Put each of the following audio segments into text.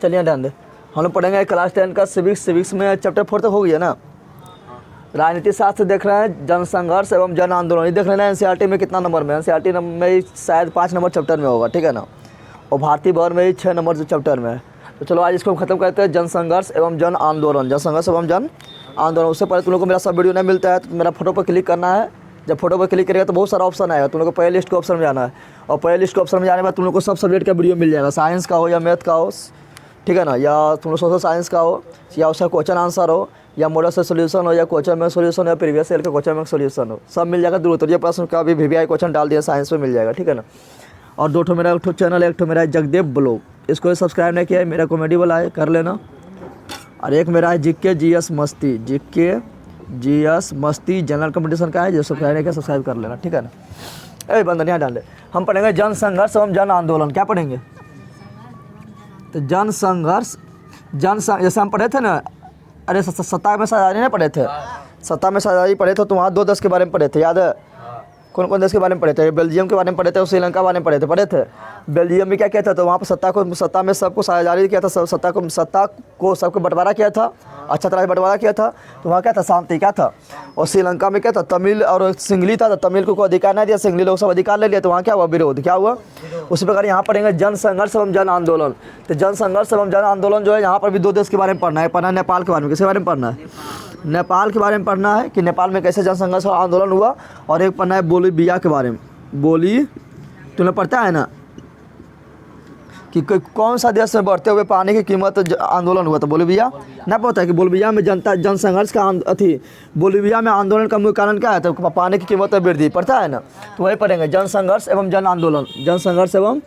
चलिए ध्यान दे, हम लोग पढ़ेंगे क्लास 10 का सिविक्स में चैप्टर 4 तक हो गया ना। राजनीति शास्त्र देख रहे हैं, जनसंघर्ष एवं जन आंदोलन ये देख रहे हैं। एनसीईआरटी में कितना नंबर में, एनसीईआरटी में शायद 5 नंबर चैप्टर में होगा, ठीक है ना। और भारतीय भवन में ही 6 नंबर चैप्टर में है। तो चलो आज इसको हम खत्म करते हैं, जनसंघर्ष एवं जन आंदोलन, जनसंघर्ष एवं जन आंदोलन। उससे पहले तुम लोग को मेरा सब वीडियो नहीं मिलता है तो मेरा फोटो पर क्लिक करना है। जब फोटो पर क्लिक करेगा तो बहुत सारा ऑप्शन आएगा, तुम लोग को प्ले लिस्ट के ऑप्शन में जाना है। और प्ले लिस्ट के ऑप्शन में जाने के बाद तुम लोग को सब सब्जेक्ट का वीडियो मिल जाएगा, साइंस का हो या मैथ का हो, ठीक है ना, या तुम लोग सोशल साइंस का हो, या उसका क्वेश्चन आंसर हो, या मॉडल से सोल्यूशन हो, या क्वेश्चन में सोल्यूशन हो, या प्रीवियस ईयर का क्वेश्चन में सोल्यूशन हो, सब मिल जाएगा। दूर ये प्रश्न का भी VVI क्वेश्चन डाल दिया साइंस में मिल जाएगा, ठीक है ना। और दो ठो मेरा एक ठो चैनल है, एक ठो मेरा है जगदेव ब्लॉग, इसको सब्सक्राइब नहीं किया है, मेरा कॉमेडी वाला है, कर लेना। और एक मेरा है जीके GS मस्ती, जीके GS मस्ती जनरल कंपटीशन का है, जो सब्सक्राइब नहीं किया सब्सक्राइब कर लेना, ठीक है ना। बंदन यहाँ डाल दे। हम पढ़ेंगे जनसंघर्ष एवं जन आंदोलन। क्या पढ़ेंगे? तो जनसंघर्ष जैसे हम पढ़े थे ना, अरे सत्ता में साझेदारी नहीं पढ़े थे, सत्ता में साझेदारी पढ़े थे, तो वहाँ 2 देश के बारे में पढ़े थे, याद है? कौन कौन देश के बारे में पढ़े थे? बेल्जियम के बारे में पढ़े थे और श्रीलंका के बारे में पढ़े थे। बेल्जियम में क्या किया था? तो वहाँ पर सत्ता में सबको साझेदारी किया था, सत्ता को सबको बंटवारा किया था, अच्छा तरह से बंटवारा किया था। तो वहाँ क्या था? शांति क्या था। और श्रीलंका में क्या था? तमिल और सिंगली था, तो तमिल को कोई अधिकार नहीं दिया, सिंगली लोग सब अधिकार ले लिया, तो वहाँ क्या हुआ? विरोध। क्या हुआ? उसी प्रकार यहाँ पढ़ेंगे जनसंघर्ष एवं जन आंदोलन। तो जनसंघर्ष एवं जन आंदोलन जो है, यहाँ पर भी 2 देश के बारे में पढ़ना है। नेपाल के बारे में, किसके बारे में पढ़ना है? नेपाल के बारे में पढ़ना है कि नेपाल में कैसे जनसंघर्ष और आंदोलन हुआ। और एक पढ़ना है बोलीविया के बारे में। तुम्हें पढ़ता है ना कि कौन सा देश में बढ़ते हुए पानी की कीमत आंदोलन हुआ था? बोलीविया। ना पता है कि बोलीविया में जनसंघर्ष का बोलीविया में आंदोलन का मुख्य कारण क्या है? तो पानी की कीमत में वृद्धि। पढ़ता है ना, तो वही पढ़ेंगे जनसंघर्ष एवं जन आंदोलन, जनसंघर्ष एवं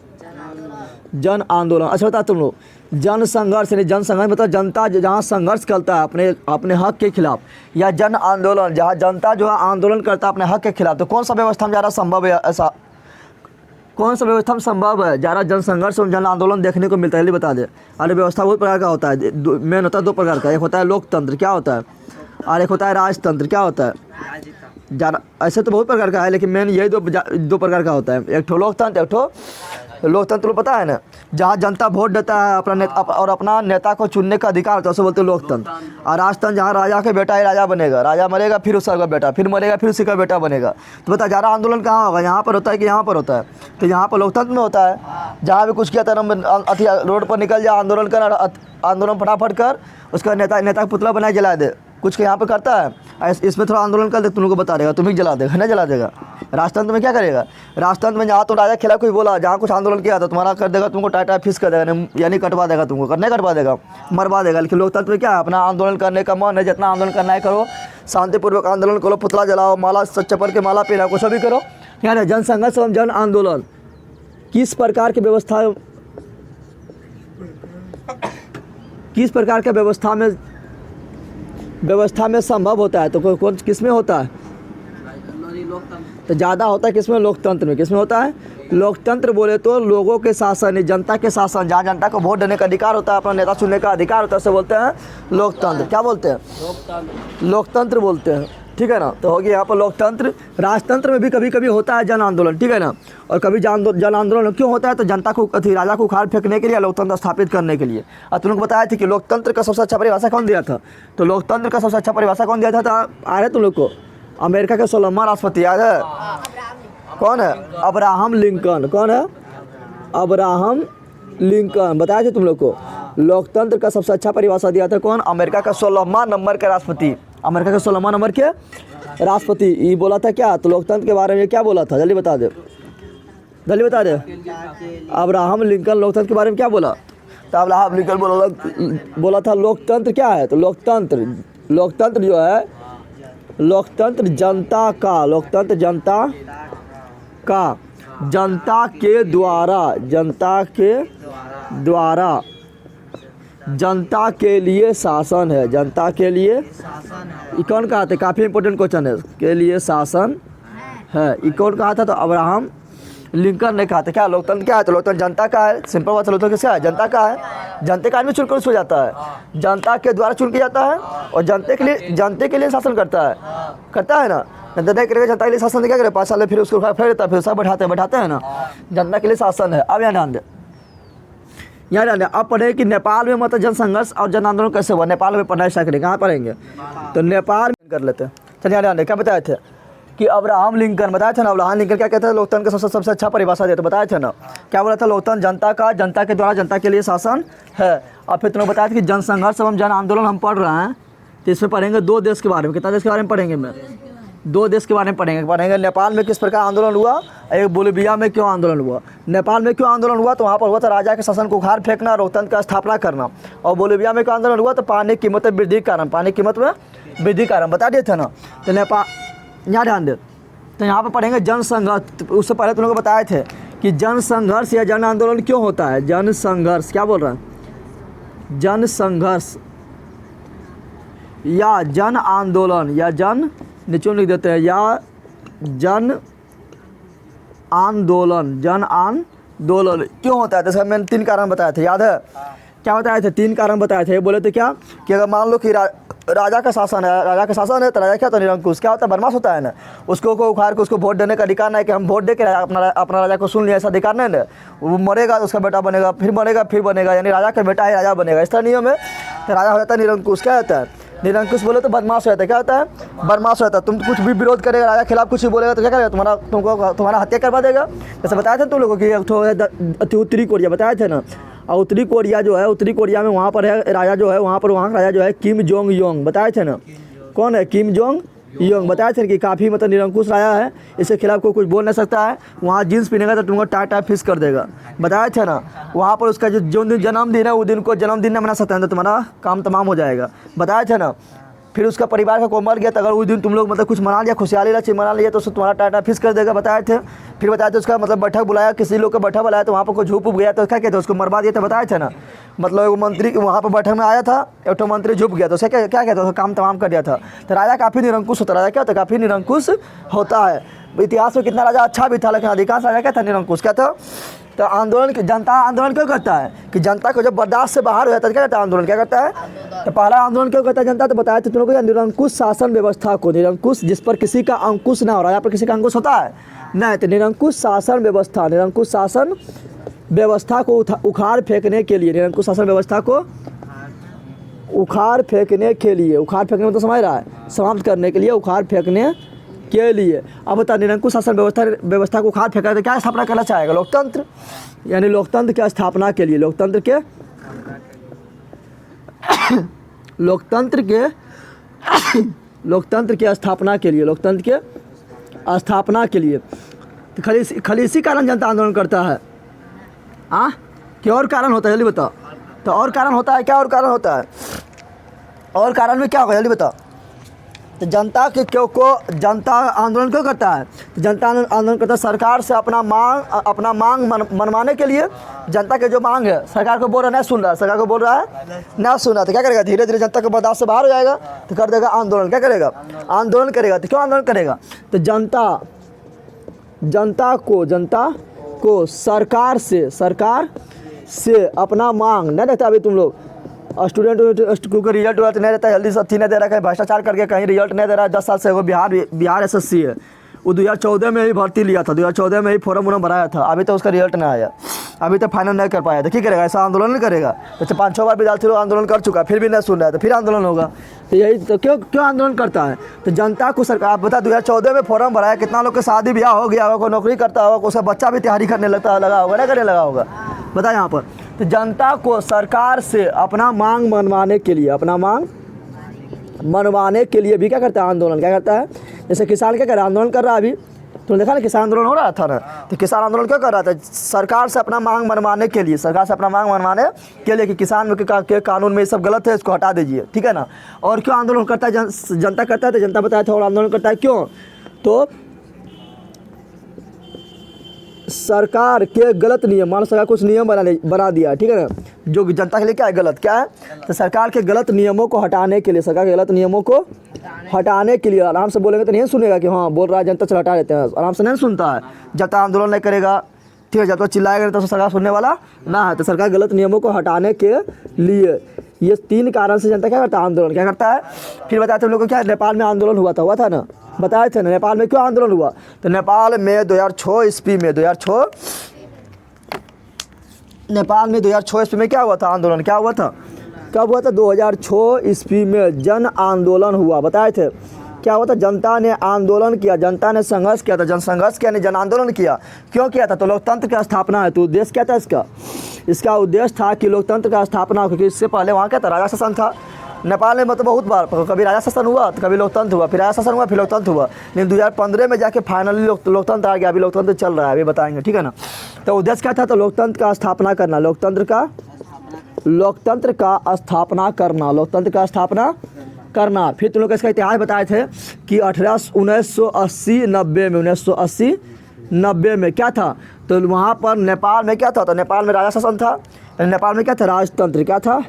जन आंदोलन। अच्छा बता तुम लोग, जनसंघर्ष यानी जनसंघर्ष मतलब जनता जहाँ संघर्ष करता है अपने हक के खिलाफ, या जन आंदोलन जहाँ जनता जो है आंदोलन करता है अपने हक के खिलाफ। तो कौन सा व्यवस्था में ज़्यादा संभव है? ऐसा कौन सा व्यवस्था में संभव है ज़्यादा जनसंघर्ष और जन आंदोलन देखने को मिलता है? ये बता दे। अरे व्यवस्था बहुत प्रकार का होता है, मेन होता है 2 प्रकार का। एक होता है लोकतंत्र, क्या होता है? और एक होता है राजतंत्र, क्या होता है? ज़्यादा ऐसे तो बहुत प्रकार का है, लेकिन मेन यही दो प्रकार का होता है। एक ठो लोकतंत्र, एक ठो लोकतंत्र पता है ना, जहाँ जनता वोट देता है अपना नेता को चुनने का अधिकार होता है, उसे बोलते हैं लोकतंत्र। और राजतंत्र जहाँ राजा के बेटा ही राजा बनेगा, राजा मरेगा फिर उसका बेटा, फिर मरेगा फिर उसी का बेटा बनेगा। तो बता ज़्यादा आंदोलन कहाँ होगा? यहाँ पर होता है कि यहाँ पर होता है? तो यहाँ पर लोकतंत्र में होता है। जहाँ भी कुछ किया था अथी रोड पर निकल जाए, आंदोलन कर, आंदोलन फटाफट कर, उसका नेता का पुतला बनाए जला दे, कुछ यहाँ पे करता है। इसमें थोड़ा आंदोलन कर दे, तुम लोग को बता देगा, तुम्हें जला देगा, नहीं जला देगा। राजतंत्र में क्या करेगा? राजतंत्र में जहाँ तुम राजा खिलाफ कोई बोला, जहाँ कुछ आंदोलन किया था तुम्हारा कर देगा, तुमको टाटा फिस कर देगा, यानी कटवा देगा, तुमको नहीं कटवा देगा, मरवा देगा। लेकिन लोकतंत्र में क्या है? अपना आंदोलन करने का मन है, जितना आंदोलन करना है करो, शांतिपूर्वक आंदोलन करो, पुतला जलाओ, माला चप्पल के माला पहनाओ, कुछ भी करो। यानी जनसंघर्ष एवं जन आंदोलन किस प्रकार की व्यवस्था में संभव होता है? तो कौन किस में होता है? तो ज़्यादा होता है किस में? लोकतंत्र में। किस में होता है? लोकतंत्र बोले तो लोगों के शासन, जनता के शासन, जहाँ जनता को वोट देने का अधिकार होता है, अपना नेता चुनने का अधिकार होता है, उसे बोलते हैं लोकतंत्र। क्या बोलते हैं? लोकतंत्र बोलते हैं, ठीक है ना। तो हो गया यहाँ पर लोकतंत्र। राजतंत्र में भी कभी कभी होता है जन आंदोलन, ठीक है ना। और कभी जन आंदोलन क्यों होता है? तो जनता को राजा को उखाड़ फेंकने के लिए, लोकतंत्र स्थापित करने के लिए। और तुम लोग बताया था कि लोकतंत्र का सबसे अच्छा परिभाषा कौन दिया था? तो लोकतंत्र का सबसे अच्छा परिभाषा कौन दिया था? तो आ रहे तुम लोग को अमेरिका के 16वां राष्ट्रपति याद है? कौन है? Abraham Lincoln. कौन है? Abraham Lincoln. बताया थे तुम लोग को लोकतंत्र का सबसे अच्छा परिभाषा दिया था कौन? अमेरिका का 16वां नंबर के राष्ट्रपति, अमेरिका के 16वां नंबर के राष्ट्रपति। ये बोला था क्या? तो लोकतंत्र के बारे में क्या बोला था? जल्दी बता दे, जल्दी बता दे। अब्राहम लिंकन लोकतंत्र के बारे में क्या बोला? तो अब्राहम लिंकन बोला था लोकतंत्र क्या है? तो लोकतंत्र जो है, लोकतंत्र जनता का, लोकतंत्र जनता का, जनता के द्वारा, जनता के लिए शासन है, जनता के लिए। ये कौन कहा था? काफ़ी इंपॉर्टेंट क्वेश्चन है, के लिए शासन है। ये कौन कहा था? तो अब्राहम लिंकन ने कहा था। क्या लोकतंत्र क्या है? तो लोकतंत्र जनता का है। सिंपल बात है, लोकतंत्र किसका है? जनता का है। जनता का आदमी चुनकर उसको जाता है, जनता के द्वारा चुन के जाता है, और जनता के लिए शासन करता है ना। जनता करेगा, जनता के लिए शासन क्या करे? 5 साल फिर उसको फेर देता है, फिर सब बैठाते हैं ना। जनता के लिए शासन है। अब यहाँ ध्यान दे, यहाँ जाने अब पढ़े कि नेपाल में मतलब जन संघर्ष और जन आंदोलन कैसे हुआ। नेपाल में पढ़ना स्टार्ट करेंगे, कहाँ पढ़ेंगे तो नेपाल में कर लेते हैं। चलिए यहाँ जाने क्या बताए थे कि अब्राहम लिंकन बताए थे ना, अब्राहम लिंकन क्या कहते हैं लोकतंत्र का सबसे अच्छा परिभाषा देते बताए थे ना, क्या बोला था लोकतंत्र जनता का, जनता के द्वारा जनता के लिए शासन है। और फिर तुमने बताया था कि जन संघर्ष एवं जन आंदोलन हम पढ़ रहे हैं तो इसमें पढ़ेंगे 2 देश के बारे में। कितना देश के बारे में पढ़ेंगे मैं 2 देश के बारे में पढ़ेंगे नेपाल में किस प्रकार आंदोलन हुआ, एक बोलिविया में क्यों आंदोलन हुआ। नेपाल में क्यों आंदोलन हुआ तो वहाँ पर हुआ था राजा के शासन को उखाड़ फेंकना, लोकतंत्र का स्थापना करना। और बोलिविया में क्यों आंदोलन हुआ तो पानी की कीमत में वृद्धि के कारण, पानी की कीमत में वृद्धि के कारण बता दिए थे ना। तो नेपाल यहाँ ध्यान दे, तो यहाँ पर पढ़ेंगे जन संघर्ष। उससे पहले तुम लोग को बताए थे कि जन संघर्ष या जन आंदोलन क्यों होता है। जन संघर्ष क्या बोल रहा है, जन संघर्ष या जन आंदोलन या जन नीचे लिख देते हैं या जन आंदोलन, जन आंदोलन क्यों होता है। जैसे मैंने 3 कारण बताए थे, याद है क्या बताए थे, 3 कारण बताए थे। बोले थे क्या कि अगर मान लो कि राजा का शासन है, राजा का शासन है तो राजा क्या होता है निरंकुश, क्या होता है बदमाश होता है ना, उसको उखाड़ के उसको वोट देने का अधिकार नहीं कि हम वोट दे के अपना राजा को सुन लिया, ऐसा अधिकार नहीं ना। वो मरेगा तो उसका बेटा बनेगा, फिर मरेगा फिर बनेगा, यानी राजा का बेटा ही राजा बनेगा, इस तरह नियम है। तो राजा हो जाता है निरंकुश। क्या होता है निरंकुश बोले तो बदमाश रहता है। क्या होता है बदमाश रहता है। तुम कुछ भी विरोध करेगा राजा के खिलाफ कुछ भी बोलेगा तो क्या करेगा तुम्हारा हत्या करवा देगा। जैसे बताए थे तुम लोगों की उत्तरी कोरिया बताए थे ना, और उत्तरी कोरिया जो है, उत्तरी कोरिया में वहाँ पर है राजा जो है, वहाँ का राजा जो है किम जोंग योंग बताए थे ना। कौन है किम जोंग योंग, बताए थे कि काफ़ी मतलब निरंकुश राजा है, इसके खिलाफ कोई कुछ बोल नहीं सकता है। वहाँ जीन्स पहनेगा तो तुमको टाटा फिश कर देगा, बताए थे ना। वहाँ पर उसका जो दिन जन्मदिन है वो दिन को जन्मदिन नहीं मना सकता है तो तुम्हारा काम तमाम हो जाएगा, बताए थे ना। फिर उसका परिवार का कोई मर गया तो अगर उस दिन तुम लोग मतलब कुछ मना लिया, खुशहाली लक्ष्य मना लिया तो उसको तुम्हारा टाटा फिश कर देगा, बताए थे। फिर बताए थे उसका मतलब बैठक बुलाया, किसी लोग का बैठक बुलाया तो वहाँ पर कोई झूप गया तो क्या कहते हैं उसको मरवा दिया था, बताए थे ना। मतलब वो मंत्री वहाँ पर बैठक में आया था, एक तो मंत्री झुप गया तो उसे क्या कहते हैं उसका काम तमाम कर दिया था। तो राजा काफ़ी निरंकुश होता है। राजा क्या होता है काफ़ी निरंकुश होता है। इतिहास में कितना राजा अच्छा भी था लेकिन अधिकांश राजा क्या था निरंकुश। क्या था तो आंदोलन जनता आंदोलन क्यों करता है कि जनता को जब बर्दाश्त से बाहर हो जाता है क्या करता है आंदोलन, क्या करता है तो पहला आंदोलन क्यों करता है जनता। तो बताया तो तुम लोगों को निरंकुश शासन व्यवस्था को, निरंकुश जिस पर किसी का अंकुश ना हो, राजा पर किसी का अंकुश होता है नहीं, तो निरंकुश शासन व्यवस्था, निरंकुश शासन व्यवस्था को उखाड़ फेंकने के लिए, निरंकुश शासन व्यवस्था को उखाड़ फेंकने के लिए, उखाड़ फेंकने में तो समझ रहा है समाप्त करने के लिए, उखाड़ फेंकने के लिए। अब बता निरंकुश शासन व्यवस्था को उखाड़ फेंका तो क्या स्थापना करना चाहेगा लोकतंत्र, यानी लोकतंत्र की स्थापना के लिए, लोकतंत्र के लोकतंत्र की स्थापना के लिए, लोकतंत्र के स्थापना के लिए। तो खाली इसी कारण जनता आंदोलन करता है। हाँ क्या और कारण होता है जल्दी बताओ। तो और कारण होता है क्या, और कारण होता है और कारण में क्या होगा जल्दी बताओ। तो जनता के क्यों को जनता आंदोलन क्यों करता है, तो जनता आंदोलन करता है सरकार से अपना मांग मनवाने के लिए। जनता के जो मांग है सरकार को बोल रहा है नहीं सुन रहा है, सरकार को बोल रहा है नहीं सुन रहा, तो क्या करेगा धीरे धीरे जनता के बर्दाश्त से बाहर हो जाएगा तो कर देगा आंदोलन। क्या करेगा आंदोलन करेगा। तो क्यों आंदोलन करेगा तो जनता को सरकार से अपना मांग नहीं रहता। अभी तुम लोग स्टूडेंट क्योंकि रिजल्ट हुआ तो नहीं रहता है, जल्दी से नहीं दे रहा है, कहीं भ्रष्टाचार करके कहीं रिजल्ट नहीं दे रहा है। 10 साल से वो बिहार एसएससी है, वो 2014 में ही भर्ती लिया था, 2014 में ही फॉर्म वॉर्म भराया था, अभी तो उसका रिजल्ट नहीं आया, अभी तक फाइनल नहीं कर पाया। तो क्या करेगा ऐसा आंदोलन नहीं करेगा। तो 5-6 बार विद्यार्थी लोग आंदोलन कर चुका फिर भी नहीं सुन रहा है तो फिर आंदोलन होगा। तो यही तो क्यों आंदोलन करता है तो जनता को सरकार बता 2014 में फॉर्म भराया, कितना लोग के शादी ब्याह हो गया होगा, कोई नौकरी करता होगा, उसका बच्चा भी तैयारी करने लगा होगा ना करने लगा होगा बता यहाँ पर। तो जनता को सरकार से अपना मांग मनवाने के लिए, अपना मांग मनवाने के लिए भी क्या करता है आंदोलन। क्या करता है जैसे किसान क्या कर रहा है आंदोलन कर रहा है, अभी तुमने देखा ना किसान आंदोलन हो रहा था ना, तो किसान आंदोलन क्यों कर रहा था सरकार से अपना मांग मनवाने के लिए, सरकार से अपना मांग मनवाने के लिए कि किसान के कानून में ये सब गलत है इसको हटा दीजिए, ठीक है ना। और क्यों आंदोलन करता है जनता करता है तो जनता बताया था और आंदोलन करता है क्यों तो सरकार के गलत नियम, मान सरकार कुछ नियम बना दिया, ठीक है ना, जो जनता के लिए क्या है गलत, क्या है तो सरकार के गलत नियमों को हटाने के लिए, सरकार के गलत नियमों को हटाने के लिए। आराम से बोलेंगे तो नहीं सुनेगा कि हाँ बोल रहा है जनता, चल हटा देते हैं, आराम से नहीं सुनता है। जब तक आंदोलन नहीं करेगा, ठीक है, जब तक चिल्लाएगा तो सरकार सुनने वाला ना है। तो सरकार गलत नियमों को हटाने के लिए ये 3 कारण से जनता क्या करता है आंदोलन क्या करता है। फिर बताया तुम लोग को क्या नेपाल में आंदोलन हुआ था ना, बताए थे ना नेपाल में क्यों आंदोलन हुआ। तो नेपाल में 2006 ईस्वी में 2006 नेपाल में 2006 ईस्वी में क्या हुआ था आंदोलन, क्या हुआ था, कब हुआ था, 2006 ईस्वी में जन आंदोलन हुआ, बताए थे। क्या हुआ था, जनता ने आंदोलन किया, जनता ने संघर्ष किया था, जन संघर्ष किया नहीं, जन आंदोलन किया। क्यों किया था, तो लोकतंत्र की स्थापना है। तो उद्देश्य क्या था इसका, इसका उद्देश्य था कि लोकतंत्र का स्थापना हो, क्योंकि इससे पहले वहाँ क्या था, राजा शासन था नेपाल में। मतलब बहुत बार कभी राजा शासन हुआ तो कभी लोकतंत्र हुआ, फिर राजा शासन हुआ, फिर लोकतंत्र हुआ, लेकिन 2015 में जाके फाइनली लोकतंत्र आ गया। अभी लोकतंत्र चल रहा है, अभी बताएंगे, ठीक है ना। तो उद्देश्य क्या था, तो लोकतंत्र का स्थापना करना, लोकतंत्र का स्थापना करना, लोकतंत्र का स्थापना करना। फिर तुम लोग इसका इतिहास बताए थे कि 1980-90 में क्या था, तो वहाँ पर नेपाल में क्या था, तो नेपाल में राजा शासन था, नेपाल में क्या था, राजतंत्र। क्या था,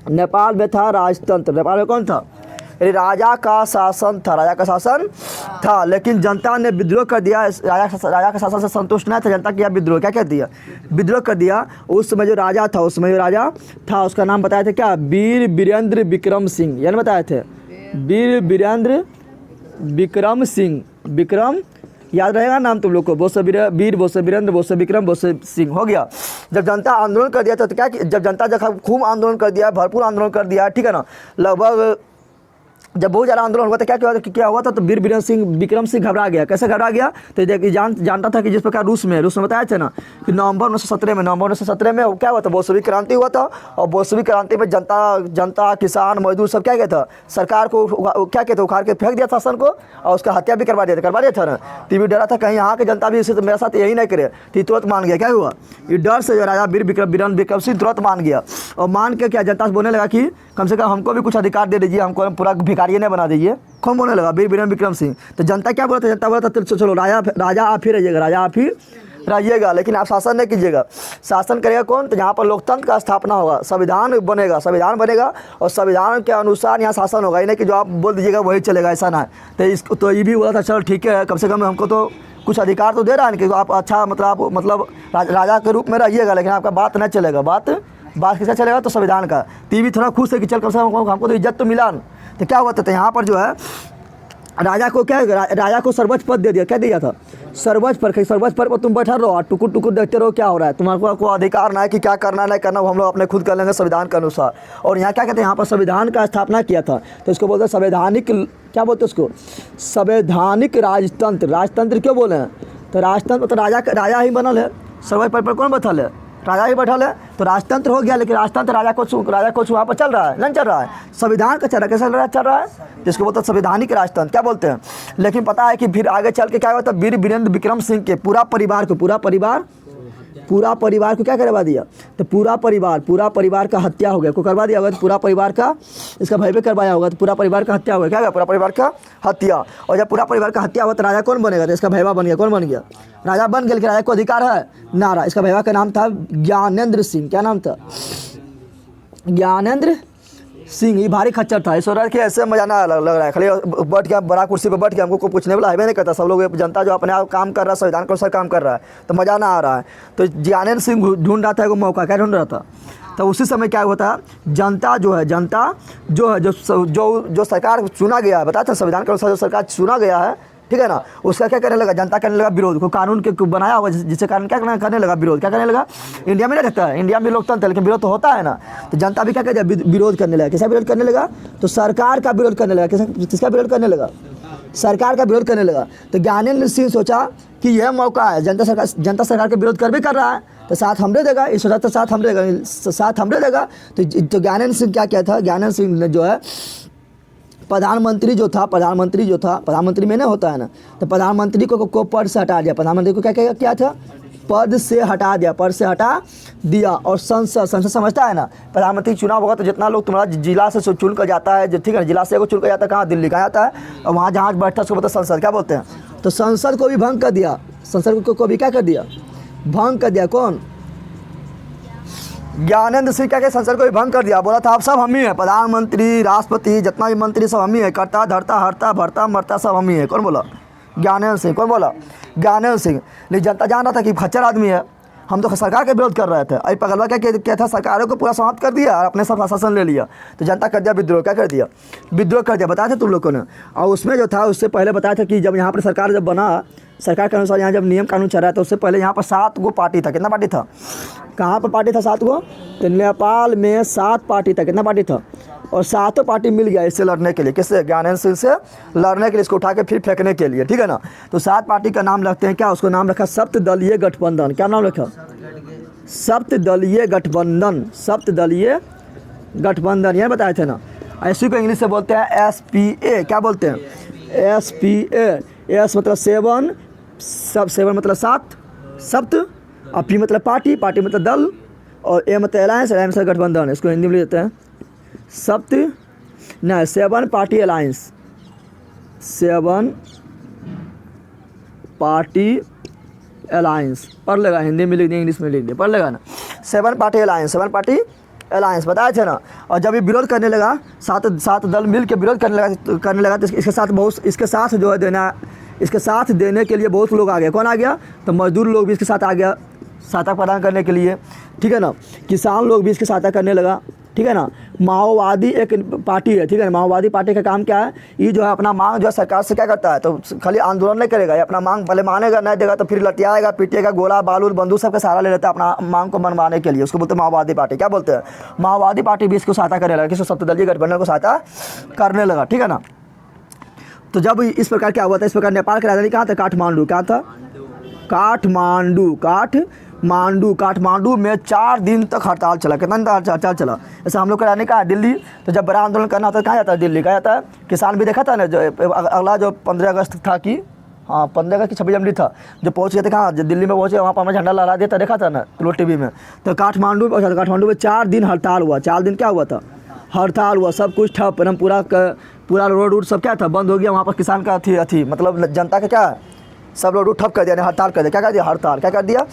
नेपाल में था राजतंत्र। नेपाल में कौन था, राजा का शासन था, राजा का शासन था। लेकिन जनता ने विद्रोह कर दिया, राजा का शासन से संतुष्ट नहीं था, जनता किया विद्रोह। क्या दिया, विद्रोह कर दिया। उस समय जो राजा था, उसका नाम बताए थे क्या, वीर वीरेंद्र विक्रम सिंह, यानी बताए थे वीर वीरेंद्र विक्रम सिंह। विक्रम याद रहेगा नाम तुम लोग को, वीर बोसे वीरेंद्र बोसे विक्रम बोसे सिंह हो गया। जब जनता आंदोलन कर दिया था तो क्या, जब जनता खूब आंदोलन कर दिया, भरपूर आंदोलन कर दिया, ठीक है ना, लगभग जब बहुत ज़्यादा आंदोलन हुआ था, क्या हुआ था, तो वीर वीरेंद्र सिंह विक्रम सिंह घबरा गया। कैसे घबरा गया, तो जानता था कि जिस प्रकार रूस में बताया था ना कि नवंबर 1917 में क्या हुआ था, बोल्शेविक क्रांति हुआ था। और बोल्शेविक क्रांति में जनता किसान मजदूर सब क्या कहता, सरकार को क्या कहते, उखाड़ के फेंक दिया शासन को, और उसका हत्या भी करवा दिया था ना। टीवी डरा था कहीं यहाँ के जनता भी इसे मेरे साथ यही नहीं करे, तो तुरंत मान गया। क्या हुआ, ये डर से राजा वीर विक्रम सिंह तुरंत मान गया, और मान के क्या जनता से बोलने लगा कि कम से कम हमको भी कुछ अधिकार दे दीजिए, हमको पूरा भिखारी नहीं बना दीजिए। कौन बोलने लगा, वीर वीरेंद्र विक्रम सिंह। तो जनता क्या बोला था, जनता बोला था चलो राजा आप ही रहिएगा, राजा आप ही रहिएगा, लेकिन आप शासन नहीं कीजिएगा। शासन करेगा कौन, तो यहाँ पर लोकतंत्र का स्थापना होगा, संविधान बनेगा और संविधान के अनुसार यहाँ शासन होगा। नहीं कि जो आप बोल दीजिएगा वही चलेगा, ऐसा ना है। तो ये भी बोला था चलो ठीक है, कम से कम हमको तो कुछ अधिकार तो दे रहा है कि आप अच्छा मतलब राजा के रूप में रहिएगा, लेकिन आपका बात नहीं चलेगा। बात किसका चलेगा, तो संविधान का। टीवी थोड़ा खुश है कि चल कम से कम हमको तो इज्जत तो मिला। तो क्या हुआ था, यहाँ पर जो है राजा को सर्वोच्च पद दे दिया। क्या दिया था, सर्वोच्च पर तुम बैठा रहो, टुकुर देखते रहो क्या हो रहा है, तुम्हारे को अधिकार ना है कि क्या करना नहीं करना, वो हम लोग अपने खुद कर लेंगे संविधान के अनुसार। और यहाँ क्या कहते हैं, यहाँ पर संविधान का स्थापना किया था, तो इसको बोलते हैं संवैधानिक, क्या बोलते हैं उसको, संवैधानिक राजतंत्र क्यों बोले हैं, तो राजतंत्र तो राजा ही बनल है, सर्वोच्च पद पर कौन बैठल है, राजा ही बैठल है, तो राजतंत्र हो गया। लेकिन राजतंत्र राजा को वहाँ पर चल रहा है, नहीं चल रहा है, संविधान का चल रहा है। कैसे चल रहा है, जिसको बोलते हैं संवैधानिक राजतंत्र, क्या बोलते हैं। लेकिन पता है कि फिर आगे चल के क्या होता है, वीर वीरेंद्र विक्रम सिंह के पूरा परिवार को क्या करवा दिया, तो पूरा परिवार का हत्या हो गया। को करवा दिया होगा तो पूरा परिवार का, इसका भाई पे करवाया होगा तो पूरा परिवार का हत्या हो गया। क्या हुआ, पूरा परिवार का हत्या। और जब पूरा परिवार का हत्या हुआ तो राजा कौन बनेगा, तो इसका भैया बन गया। कौन बन गया, राजा बन गया, लेकिन राजा को अधिकार है नारा। इसका भैया का नाम था ज्ञानेंद्र सिंह। क्या नाम था, ज्ञानेंद्र सिंह। ये भारी खच्चर था, इस वजह के ऐसे मजा ना लग रहा है, खाली बैठ के बड़ा कुर्सी पर बैठ के हमको कोई पूछने वाला है नहीं करता। सब लोग जनता जो अपने आप काम कर रहा है, संविधान के अनुसार काम कर रहा है, तो मज़ा ना आ रहा है। तो ज्ञानेंद्र सिंह ढूंढ रहा था एक मौका, क्या ढूंढ रहा था, तो उसी समय क्या हुआ था, जनता जो सरकार चुना गया है, बताते हैं संविधान के अनुसार जो सरकार चुना गया है, ठीक है ना, उसका क्या करने लगा, जनता करने लगा विरोध। को कानून के बनाया होगा जिससे कारण क्या करने लगा, विरोध। क्या करने लगा, इंडिया में नहीं रहता है, इंडिया में लोकतंत्र है, लेकिन विरोध तो होता है ना। तो जनता भी क्या कर दिया, विरोध करने लगा। किसका विरोध करने लगा, तो सरकार का विरोध करने लगा। किसका विरोध करने लगा, सरकार का विरोध करने लगा। तो ज्ञानेंद्र सिंह सोचा कि यह मौका है, जनता सरकार का विरोध कर भी कर रहा है, तो साथ हमरे देगा, इस वजह से साथ हमरे देगा। तो ज्ञानेंद्र सिंह क्या किया था, ज्ञानेंद्र सिंह ने जो है प्रधानमंत्री प्रधानमंत्री में नहीं होता है ना, तो प्रधानमंत्री को पद से हटा दिया। प्रधानमंत्री को क्या था, पद से हटा दिया। और संसद समझता है ना, प्रधानमंत्री चुनाव होगा तो जितना लोग तुम्हारा जिला से चुन कर जाता है, ठीक है, जिला से को चुन कर जाता है, कहाँ, दिल्ली का जाता है, और वहाँ जहाँ बैठता है उसको बोलते हैं संसद। क्या बोलते हैं, तो संसद को भी भंग कर दिया, संसद को भी क्या कर दिया, भंग कर दिया। कौन, ज्ञानेंद्र सिंह क्या संसद को भी भंग कर दिया। बोला था आप सब हम ही हैं, प्रधानमंत्री राष्ट्रपति जितना भी मंत्री सब हम ही है, करता धरता हरता भरता मरता सब हम ही है। कौन बोला, ज्ञानेंद्र सिंह। कौन बोला, ज्ञानेंद्र सिंह। लेकिन जनता जान रहा था कि खच्चर आदमी है, हम तो सरकार का विरोध कर रहे थे। अभी पगलवा क्या था, सरकारों को पूरा समाप्त कर दिया और अपने सब शासन ले लिया, तो जनता कर दिया विद्रोह। क्या कर दिया? विद्रोह कर दिया, बताया था तुम लोगों ने। और उसमें जो था उससे पहले बताया था कि जब यहाँ पर सरकार जब बना, सरकार के अनुसार यहाँ जब नियम कानून चल रहा था, उससे पहले यहाँ पर 7 गो पार्टी था। कितना पार्टी था? कहाँ पर पार्टी था? 7 गो। तो नेपाल में 7 पार्टी था। कितना पार्टी था? और 7 पार्टी मिल गया इससे लड़ने के लिए। किससे? ज्ञानेंद्र सिंह से लड़ने के लिए, इसको उठा के फिर फेंकने के लिए, ठीक है ना। तो 7 पार्टी का नाम रखते हैं क्या? उसको नाम रखा सप्तदलीय गठबंधन। क्या नाम रखा? सप्तदलीय गठबंधन। सप्तदलीय गठबंधन, यह बताए थे ना। ऐसी को इंग्लिश से बोलते हैं SPA। क्या बोलते हैं? SPA। एस मतलब 7, सब 7 मतलब 7, सप्त, और P मतलब पार्टी, पार्टी मतलब दल, और A मतलब अलायंस, अलायंस मतलब गठबंधन। इसको हिंदी में लिखते हैं सप्त न 7 पार्टी अलायंस। 7 पार्टी अलायंस पढ़ लेगा, हिंदी में लिख दिए, इंग्लिश में लिख दिए, पढ़ लेगा ना। 7 पार्टी अलायंस, 7 पार्टी अलायंस बताए थे ना। और जब ये विरोध करने लगा, 7 दल मिल के विरोध करने लगा तो इसके साथ जो है देना, इसके साथ देने के लिए बहुत लोग आ गए। कौन आ गया? तो मजदूर लोग भी इसके साथ आ गया, सहायता प्रदान करने के लिए, ठीक है ना। किसान लोग भी इसकी सहायता करने लगा, ठीक है ना। माओवादी एक पार्टी है, ठीक है ना। माओवादी पार्टी का काम क्या है? ये जो है अपना मांग जो है सरकार से क्या करता है, तो खाली आंदोलन नहीं करेगा, ये अपना मांग भले मानेगा, नहीं देगा तो फिर लटियाएगा, पीटेगा, गोला बारूद बंदूक सबका सहारा ले लेता है अपना मांग को मनवाने के लिए। उसको बोलते हैं माओवादी पार्टी। क्या बोलते हैं? माओवादी पार्टी भी इसको सहायता करने लगा, किसको? सप्तदलीय गठबंधन को सहायता करने लगा, ठीक है ना। तो जब इस प्रकार क्या हुआ था, इस प्रकार नेपाल की राजधानी कहाँ था? काठमांडू। क्या था? काठमांडू। काठमांडू में 4 दिन तक हड़ताल चला। कितना दिन तक हड़ताल चला? जैसे हम लोग का राजधानी कहाँ है? दिल्ली। तो जब बड़ा आंदोलन करना होता है कहाँ जाता है? दिल्ली। कहाँ जाता है? किसान भी देखा था ना, जो अगला जो 15 अगस्त था कि 15 अगस्त की 26 जनवरी था, जो पहुँच गए थे कहाँ? जब दिल्ली में पहुँचे, वहाँ पर हमें झंडा लहरा दिया था, देखा था ना लोग टीवी में। तो काठमांडू में पहुँचा था। काठमांडू में 4 दिन हड़ताल हुआ। 4 दिन क्या हुआ था? हड़ताल हुआ, सब कुछ ठप, एकदम पूरा रोड वोड सब क्या था? बंद हो गया। वहाँ पर किसान का थी मतलब जनता का क्या है? सब रोड ठप कर दिया, हड़ताल कर दिया। क्या कर दिया? हड़ताल। क्या कर दिया?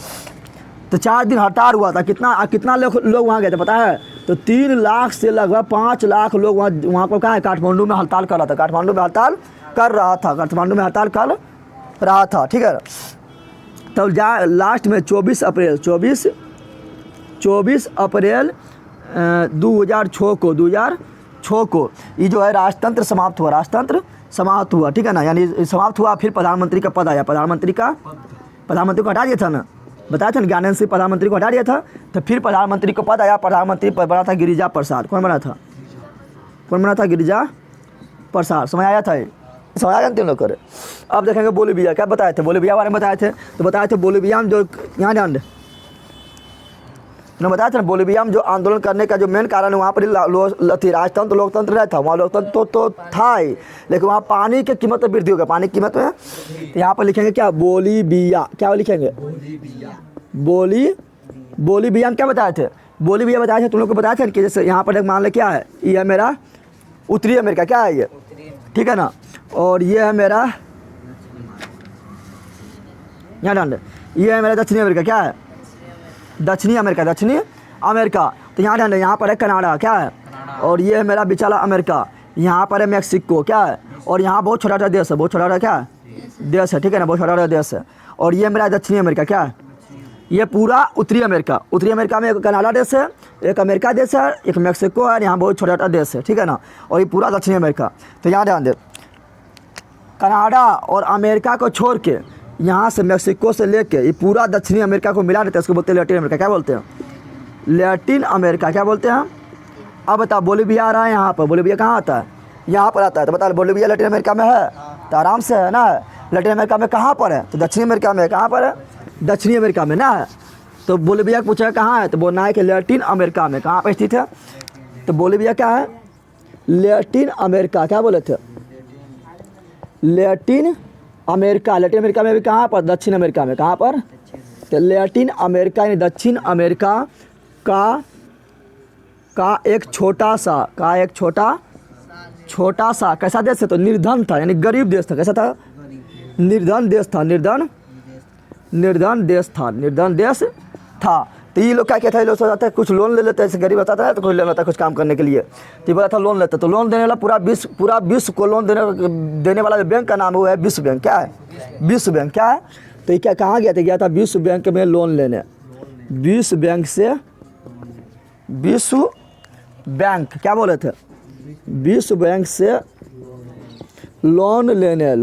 तो 4 दिन हड़ताल हुआ था। कितना लोग वहाँ गए थे पता है? तो 3 लाख से लगभग 5 लाख लोग वहाँ पर कहाँ है? काठमांडू में हड़ताल कर रहा था। काठमांडू में हड़ताल कर रहा था। काठमांडू में हड़ताल कर रहा था, ठीक है। तब लास्ट में 24 अप्रैल 2006 को ये जो है राजतंत्र समाप्त हुआ। राजतंत्र समाप्त हुआ, ठीक है ना। यानी समाप्त हुआ, फिर प्रधानमंत्री का पद आया। प्रधानमंत्री को हटा दिया था ना, बताया था ना, ज्ञानेंद्र सिंह प्रधानमंत्री को हटा दिया था। तो फिर प्रधानमंत्री को पद आया। प्रधानमंत्री पद बना था गिरिजा प्रसाद। कौन बना था? गिरिजा प्रसाद। समझ आया था? ये समझ आया तीन लोग करे। अब देखेंगे बोलीविया। क्या बताए थे? बोलीविया बारे में बताए थे। तो बताए थे बोलीविया में जो यहाँ ध्यान ने बताया था ना, बोलीविया में जो आंदोलन करने का जो मेन कारण है, वहाँ पर राजतंत्र लोकतंत्र नहीं था। वहाँ लोकतंत्र तो था ही, लेकिन वहाँ पानी की कीमत में वृद्धि हो गया। पानी की कीमत में, तो यहाँ पर लिखेंगे क्या? बोलीविया। क्या लिखेंगे? बोलीविया में क्या बताए थे? बोलीविया बताए थे, तुम लोग को बताया था कि जैसे यहाँ पर मान ले क्या है, ये है मेरा उत्तरी अमेरिका। क्या है ये? ठीक है ना। और ये है मेरा, यहाँ ध्यान दे, ये है मेरा दक्षिणी अमेरिका। क्या है? दक्षिणी अमेरिका। तो यहाँ ध्यान दे, यहाँ पर है कनाडा। क्या है? और ये है मेरा बिचाला अमेरिका। यहाँ पर है मैक्सिको। क्या है? और यहाँ बहुत छोटा छोटा देश है, बहुत छोटा छोटा क्या है? देश है, ठीक है ना, बहुत छोटा छोटा देश है। और ये मेरा दक्षिणी अमेरिका। क्या है? ये पूरा उत्तरी अमेरिका। उत्तरी अमेरिका में एक कनाडा देश है, एक अमेरिका देश है, एक मैक्सिको है, यहाँ बहुत छोटा छोटा देश है, ठीक है ना। और ये पूरा दक्षिणी अमेरिका। तो यहाँ ध्यान दे, कनाडा और अमेरिका को छोड़ के यहाँ से मैक्सिको से लेके ये पूरा दक्षिणी अमेरिका को मिला देते हैं, इसको बोलते हैं लैटिन अमेरिका। क्या बोलते हैं? Latin America. क्या बोलते हैं? अब बता, बोलीविया आ रहा है यहाँ पर। बोलीविया कहाँ आता है? यहाँ पर आता है। तो बता, बोलीविया लैटिन अमेरिका में है? तो आराम से है ना। लैटिन अमेरिका में कहाँ पर है? तो दक्षिणी अमेरिका में। कहाँ पर है? दक्षिणी अमेरिका में ना है। तो बोलीविया पूछा कहाँ है, तो बोलना है कि लैटिन अमेरिका में। कहाँ पर स्थित है? तो बोलीविया क्या है? Latin America. क्या बोले थे? Latin America. लैटिन अमेरिका में भी कहाँ पर? दक्षिण अमेरिका में। कहाँ पर? तो लैटिन अमेरिका यानी दक्षिण अमेरिका का एक छोटा सा कैसा देश है? तो निर्धन था, यानी गरीब देश था। कैसा था? निर्धन देश था। तो ये लोग क्या कहता है, लोग सोचता है कुछ लोन ले लेते हैं, जैसे गरीब बताता है तो कोई ले लेता है कुछ काम करने के लिए। तो बोला था लोन लेते, तो लोन देने वाला पूरा विश्व को लोन देने वाला जो बैंक का नाम है वो है विश्व बैंक। क्या है? विश्व बैंक। क्या है? तो ये क्या कहाँ गया था? गया था विश्व बैंक में लोन लेने। विश्व बैंक से, विश्व बैंक क्या बोले थे, विश्व बैंक से लोन लेने।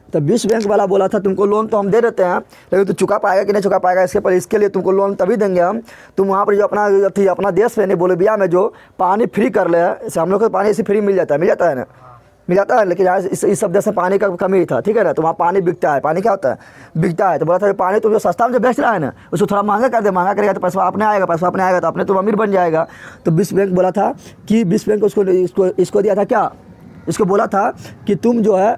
तो विश्व बैंक वाला बोला था तुमको लोन तो हम दे देते हैं, लेकिन तू चुका पाएगा कि नहीं चुका पाएगा इसके पर, इसके लिए तुमको लोन तभी देंगे हम। तुम वहाँ पर जो अपना देश में बोलिविया में जो पानी फ्री कर ले, जैसे हम लोग को पानी ऐसे फ्री मिल जाता है ना, मिल जाता है, लेकिन यहाँ इस सब देश में पानी का कमी था, ठीक है ना। तो वहाँ पानी बिकता है, पानी क्या होता है, बिकता है। तो बोला था पानी तुम जो सस्ता में जो बेच रहा है ना, उसको थोड़ा महंगा कर दे, महंगा करेगा तो पैसा अपने आएगा, तो अपने तुम अमीर बन जाएगा। तो विश्व बैंक बोला था कि विश्व बैंक इसको दिया था क्या, इसको बोला था कि तुम जो है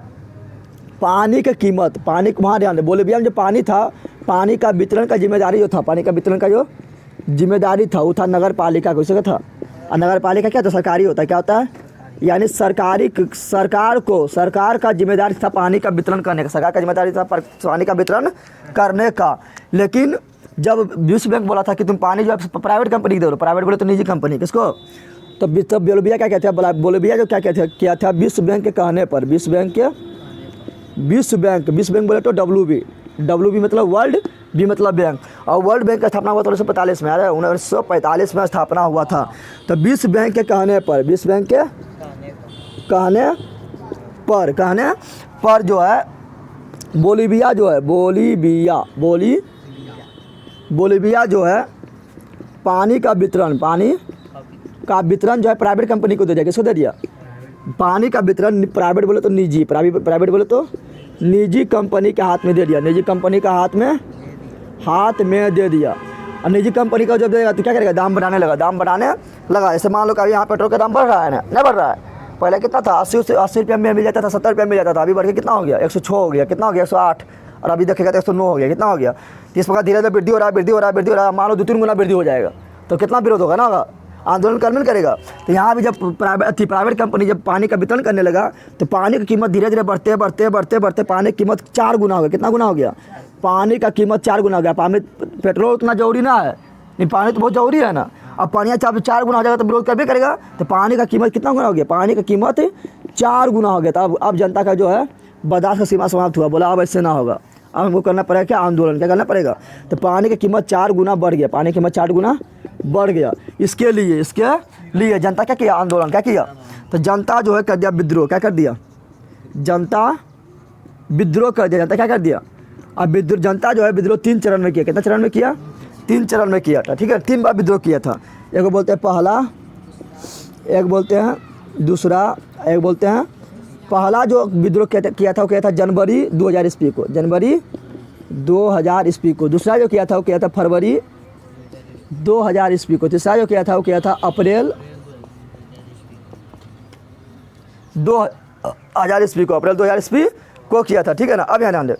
पानी की कीमत, पानी वहाँ ध्यान दे, बोलिविया में जो पानी था, पानी का वितरण का जिम्मेदारी जो था, पानी का वितरण का जो जिम्मेदारी था वो था नगर पालिका को, इसका था। और नगर पालिका क्या था, सरकारी होता है, क्या होता है, यानी सरकार का जिम्मेदारी था पानी का वितरण करने का, सरकार का जिम्मेदारी था पानी का वितरण करने का। लेकिन जब विश्व बैंक बोला था कि तुम पानी जो है प्राइवेट कंपनी दे दो, प्राइवेट बोले तो निजी कंपनी, किसको, तो बोलिविया क्या कहते हैं, बोलिविया जो क्या कहते हैं, किया था विश्व बैंक के कहने पर, विश्व बैंक बोले तो WB मतलब वर्ल्ड, बी मतलब बैंक, और वर्ल्ड बैंक का स्थापना हुआ था 1945 में, 1945 में स्थापना हुआ था। तो विश्व बैंक के कहने पर, विश्व बैंक के कहने पर जो है बोलिविया जो है, बोलिविया जो है पानी का वितरण जो है प्राइवेट कंपनी को दे दिया, किसको दे दिया, पानी का वितरण प्राइवेट बोले तो निजी, प्राइवेट बोले तो निजी कंपनी के हाथ में दे दिया, निजी कंपनी का हाथ में दे दिया। और निजी कंपनी का जब देगा तो क्या करेगा, दाम बढ़ाने लगा। जैसे मान लो कि यहाँ पेट्रोल का दाम बढ़ रहा है ना, नहीं बढ़ रहा है, पहले कितना था 80 रुपये में मिल जाता था, 70 रुपये में मिल जाता था, अभी बढ़ के कितना हो गया 106 हो गया, कितना हो गया 108, और अभी देखेगा तो 109 हो गया, कितना हो गया। इस प्रकार धीरे धीरे वृद्धि हो रहा है, मान लो 2-3 गुना वृद्धि हो जाएगा, तो कितना विरोध होगा ना, आंदोलन करने करेगा। तो यहाँ भी जब प्राइवेट कंपनी जब पानी का वितरण करने लगा तो पानी की कीमत धीरे धीरे बढ़ते पानी की कीमत 4 गुना हो गया, कितना गुना हो गया, पानी का कीमत 4 गुना हो गया। पानी पेट्रोल उतना जरूरी ना है, नहीं पानी तो बहुत जरूरी है ना, अब पानी 4 गुना हो जाएगा तो विरोध कर भी करेगा। तो पानी का कीमत कितना गुना हो गया, पानी का कीमत 4 गुना हो गया। तो अब जनता का जो है बर्दाश्त का सीमा समाप्त हुआ, बोला अब ऐसे ना होगा, अब हमको करना पड़ेगा क्या, आंदोलन, क्या करना पड़ेगा। तो पानी की कीमत 4 गुना बढ़ गया, पानी की कीमत 4 गुना बढ़ गया। इसके लिए जनता क्या किया, आंदोलन क्या किया, तो जनता जो है कर दिया विद्रोह, क्या कर दिया, जनता विद्रोह कर दिया, जनता क्या कर दिया। अब जनता जो है विद्रोह 3 चरण में किया, कितना चरण में किया, 3 चरण में किया था, ठीक है, 3 बार विद्रोह किया था। एक बोलते हैं पहला, एक बोलते हैं दूसरा, एक बोलते हैं पहला जो विद्रोह किया था वो किया था जनवरी 2000 ईस्वी को, जनवरी 2000 ईस्वी को। दूसरा जो किया था वो किया था फरवरी 2000 ईस्वी को। तीसरा जो किया था वो किया था अप्रैल 2000 ईस्वी को, अप्रैल 2000 ईस्वी को किया था, ठीक है ना। अब यहाँ ध्यान दे,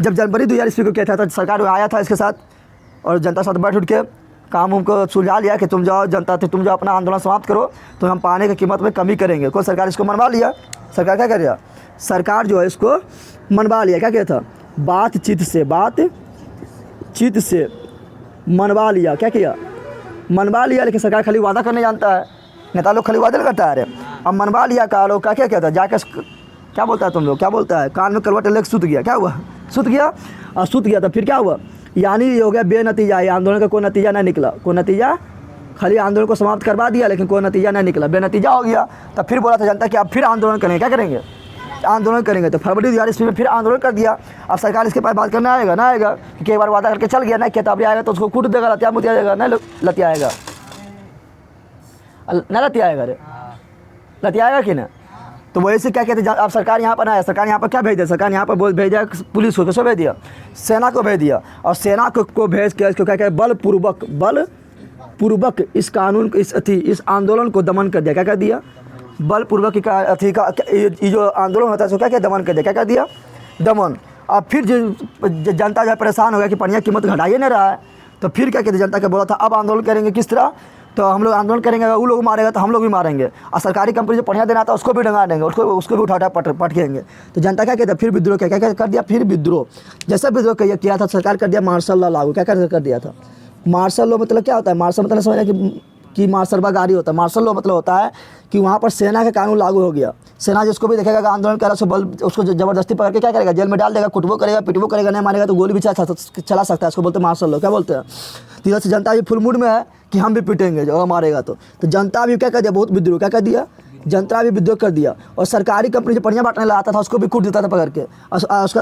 जब जनवरी 2000 ईस्वी को किया था तो सरकार आया था इसके साथ और जनता साथ बैठ उठ के काम उनको सुलझा लिया कि तुम जाओ जनता, तुम जो अपना आंदोलन समाप्त करो तो हम पानी की कीमत में कमी करेंगे। कोई सरकार इसको मनवा लिया, सरकार क्या कर रहा, सरकार जो है इसको मनवा लिया, क्या किया था, बातचीत से मनवा लिया, क्या किया, मनवा लिया। लेकिन सरकार खाली वादा करने जानता है, नेता लोग खाली वादे करता है। अब मनवा लिया का लोग क्या क्या था, जाकर क्या बोलता है तुम लोग, क्या बोलता है, कान में करवट लेकर सुत गया, क्या हुआ, सुत गया। और सुत गया तो फिर क्या हुआ, यानी ये हो गया बेनतीजा, ये आंदोलन का कोई नतीजा नहीं निकला, कोई नतीजा, खाली आंदोलन को समाप्त करवा दिया लेकिन कोई नतीजा नहीं निकला, बेनतीजा हो गया। तो फिर बोला था जनता कि आप फिर आंदोलन करेंगे, क्या करेंगे, आंदोलन करेंगे। तो फरवरी 2000 ईस्वी में फिर आंदोलन कर दिया। अब सरकार इसके पास बात करना आएगा ना, आएगा कि कई बार वादा करके चल गया, नहीं किया, तब आएगा तो उसको कूट देगा, लतिया मुतिया देगा, नहीं लतियाएगा, ना लतियाएगा, रे लतियाएगा कि ना। तो वही से क्या कहते हैं, अब सरकार यहाँ पर आया, सरकार यहाँ पर क्या भेज दिया, सरकार यहाँ पर भेज दिया पुलिस को, किसको भेज दिया, सेना को भेज दिया। और सेना को भेज के इसको क्या कहते, बलपूर्वक इस कानून इस आंदोलन को दमन कर दिया, क्या कर दिया, बलपूर्वक ये जो आंदोलन होता है उसको क्या दमन कर दिया, क्या कर दिया, दमन। अब फिर जनता जो परेशान हो गया कि पानी की कीमत घटा ही नहीं रहा है, तो फिर क्या कहते, जनता क्या बोला था, अब आंदोलन करेंगे किस तरह, तो हम लोग आंदोलन करेंगे, वो लोग मारेगा तो हम लोग भी मारेंगे, और सरकारी कंपनी जो पढ़िया देना था उसको भी डंगा देंगे, उसको भी उठा पटकेंगे। तो जनता क्या कहता है, फिर विद्रोह क्या कर दिया, फिर विद्रोह, जैसा विद्रोह किया था सरकार कर दिया मार्शल लॉ लागू, क्या कर दिया था, मार्शल लॉ मतलब क्या होता है, मार्शल मतलब समझना कि मार्शल गाड़ी होता है। मार्शल लॉ मतलब होता है कि वहाँ पर सेना का कानून लागू हो गया, सेना जिसको भी देखेगा कि आंदोलन कर रहा है उसको जबरदस्ती पकड़ के क्या करेगा, जेल में डाल देगा, कुटबो करेगा, पिटबो करेगा, नहीं मानेगा तो गोली भी चला सकता है। उसको बोलते हैं मार्शल लॉ, क्या बोलते हैं। तो इधर से जनता भी फुल मूड में है कि हम भी पिटेंगे जो मारेगा तो जनता भी क्या कर दिया, बहुत विद्रोह क्या कर दिया, जनता भी विद्रोह कर दिया। और सरकारी कंपनी जो बढ़िया बांटने लगा था उसको भी कूट देता था पकड़ के,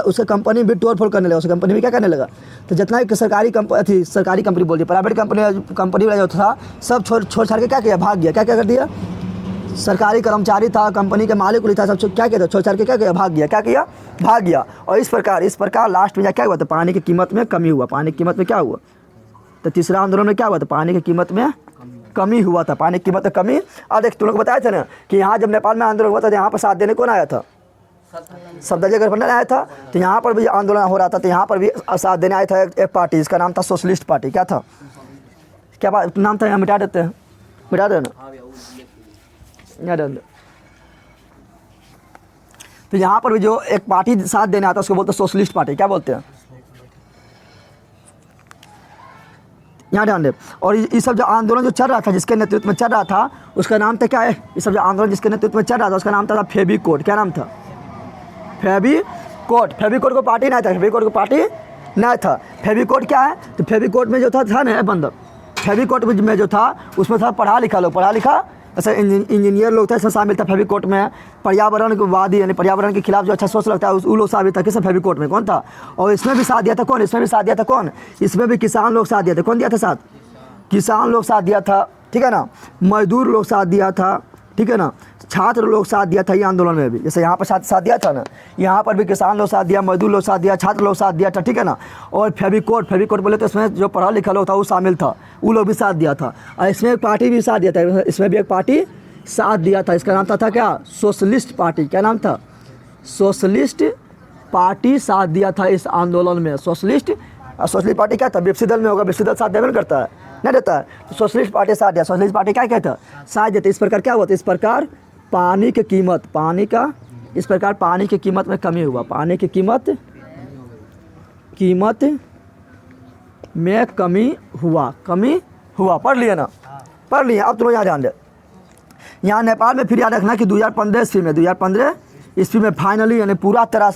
उसका कंपनी भी तोड़ फोड़ करने लगा, उसका कंपनी भी क्या करने लगा। तो जितना भी सरकारी कंपनी बोल दी, प्राइवेट कंपनी वाला जो था सब छोड़ छाड़ के क्या किया, भाग गया। क्या क्या कर दिया, सरकारी कर्मचारी था, कंपनी के मालिक था, सब क्या किया था, छोड़ छाड़ के क्या किया, भाग गया। क्या किया, भाग गया। और इस प्रकार लास्ट में क्या हुआ था, पानी की कीमत में कमी हुआ। पानी की कीमत में क्या हुआ, तो तीसरा आंदोलन में क्या हुआ था, पानी की कीमत में कमी हुआ था, पानी की कीमत में कमी। और देख तुम लोग बताए थे ना कि यहाँ जब नेपाल में आंदोलन हुआ था, यहाँ पर साथ देने कौन आया था, सफदरजंग गठबंधन आया था। तो यहाँ पर भी आंदोलन हो रहा था, तो यहाँ पर भी साथ देने आया था एक पार्टी, जिसका नाम था सोशलिस्ट पार्टी। क्या था, क्या नाम था, यहाँ मिटा देते हैं, मिटा दे ना। तो यहाँ पर भी जो एक पार्टी साथ देने आता है उसको बोलते हैं सोशलिस्ट पार्टी। क्या बोलते हैं, यहाँ ध्यान दे। और ये सब जो आंदोलन जो चल रहा था, जिसके नेतृत्व में चल रहा था, उसका नाम था क्या है, ये सब जो आंदोलन जिसके नेतृत्व में चल रहा था उसका नाम था फेविकोट। क्या नाम था, फेविकोट। फेविकोट को पार्टी नहीं था, फेविकोट को पार्टी नहीं था। फेविकोट क्या है, तो फेविकोट में जो था ना बंदर, फेविकोट में जो था उसमें था पढ़ा लिखा लोग, पढ़ा लिखा ऐसा इंजीनियर लोग था, इसमें शामिल था फेविकोट में। पर्यावरणवादी यानी पर्यावरण के खिलाफ जो अच्छा सोच लगता है वो लोग शामिल था किस फेविकोट में, कौन था। और इसमें भी साथ दिया था कौन, इसमें भी साथ दिया था कौन, इसमें भी किसान लोग साथ दिया था। कौन दिया था साथ, किसान लोग साथ दिया था, ठीक है ना, मजदूर लोग साथ दिया था, ठीक है ना, छात्र लोग साथ दिया था ये आंदोलन में भी। जैसे यहाँ पर साथ दिया था ना, यहाँ पर भी किसान लोग साथ दिया, मजदूर लोग साथ दिया, छात्र लोग साथ दिया था, ठीक है ना। और फेविकोट बोले तो इसमें जो पढ़ा लिखा लोग था वो शामिल था, वो लोग भी साथ दिया था। और इसमें एक पार्टी भी साथ दिया था, इसमें भी एक पार्टी साथ दिया था, इसका नाम था क्या, सोशलिस्ट पार्टी। क्या नाम था, सोशलिस्ट पार्टी साथ दिया था इस आंदोलन में। सोशलिस्ट पार्टी क्या था, विपक्षी दल में होगा, विपक्षी दल साथ देवे करता है, नहीं देता है, तो सोशलिस्ट पार्टी साथ दिया। सोशलिस्ट पार्टी क्या कहता है, साथ देते। इस प्रकार क्या हुआ था, इस प्रकार पानी की कीमत, इस प्रकार पानी की कीमत में कमी हुआ, पानी की कीमत में कमी हुआ। पढ़ लिए ना, पढ़ लिए। अब तुम यहाँ ध्यान दे, यहाँ नेपाल में फिर याद रखना कि 2015 ईस्वी में फाइनली यानी पूरा तरह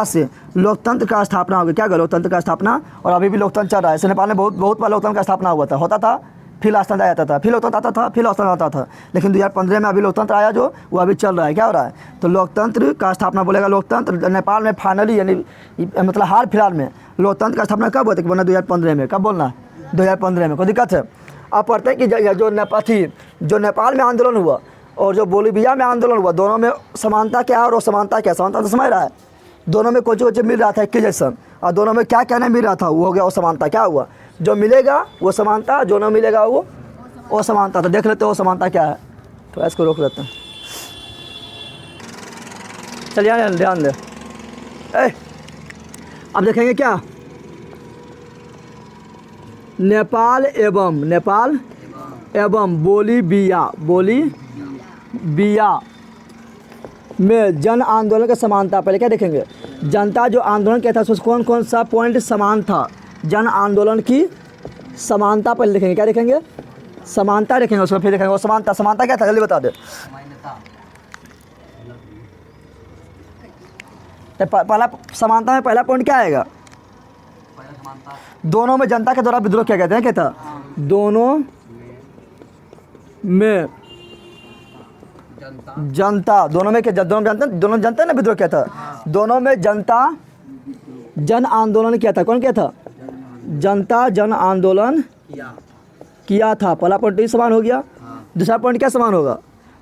से लोकतंत्र का स्थापना हो गया। क्या लोकतंत्र का स्थापना, और अभी भी लोकतंत्र चल रहा है। नेपाल में बहुत बार लोकतंत्र का स्थापना होता था, फिर राजतंत्र आ जाता था, फिर लोकतंत्र आता था, फिर राजतंत्र आता था। लेकिन 2015 में अभी लोकतंत्र आया जो, वो अभी चल रहा है। क्या हो रहा है, तो लोकतंत्र का स्थापना बोलेगा। लोकतंत्र नेपाल में फाइनली यानी मतलब हाल फिलहाल में लोकतंत्र का स्थापना कब होता है, बोलना 2015 में। कब बोलना, 2015 में। कोई दिक्कत है। अब पढ़ते हैं कि जो नेपाल में आंदोलन हुआ और जो बोलीविया में आंदोलन हुआ, दोनों में समानता क्या है और असमानता क्या है। समानता तो समझ रहा है, दोनों में कुछ मिल रहा था एक जैसा, और दोनों में क्या क्या नहीं मिल रहा था, वो हो गया असमानता। क्या हुआ, जो मिलेगा वो समानता, जो न मिलेगा वो असमानता। तो देख लेते हो असमानता क्या है, तो इसको रोक लेते हैं। चलिए ध्यान दे। अब देखेंगे क्या, नेपाल एवं बोलीविया में जन आंदोलन की समानता। पहले क्या देखेंगे, जनता जो आंदोलन किया था उसमें कौन सा पॉइंट समान था, जन आंदोलन की समानता पहले देखेंगे। क्या देखेंगे, समानता देखेंगे, उसमें फिर देखेंगे वो समानता क्या था, जल्दी बता दे। पहला समानता में पहला पॉइंट क्या आएगा, दोनों में जनता के द्वारा विद्रोह किया गया था। क्या था, दोनों में जनता ने विद्रोह किया था। दोनों में जनता जन आंदोलन किया था। कौन किया था, जनता जन आंदोलन किया था। पहला पॉइंट समान हो गया। दूसरा पॉइंट क्या समान होगा,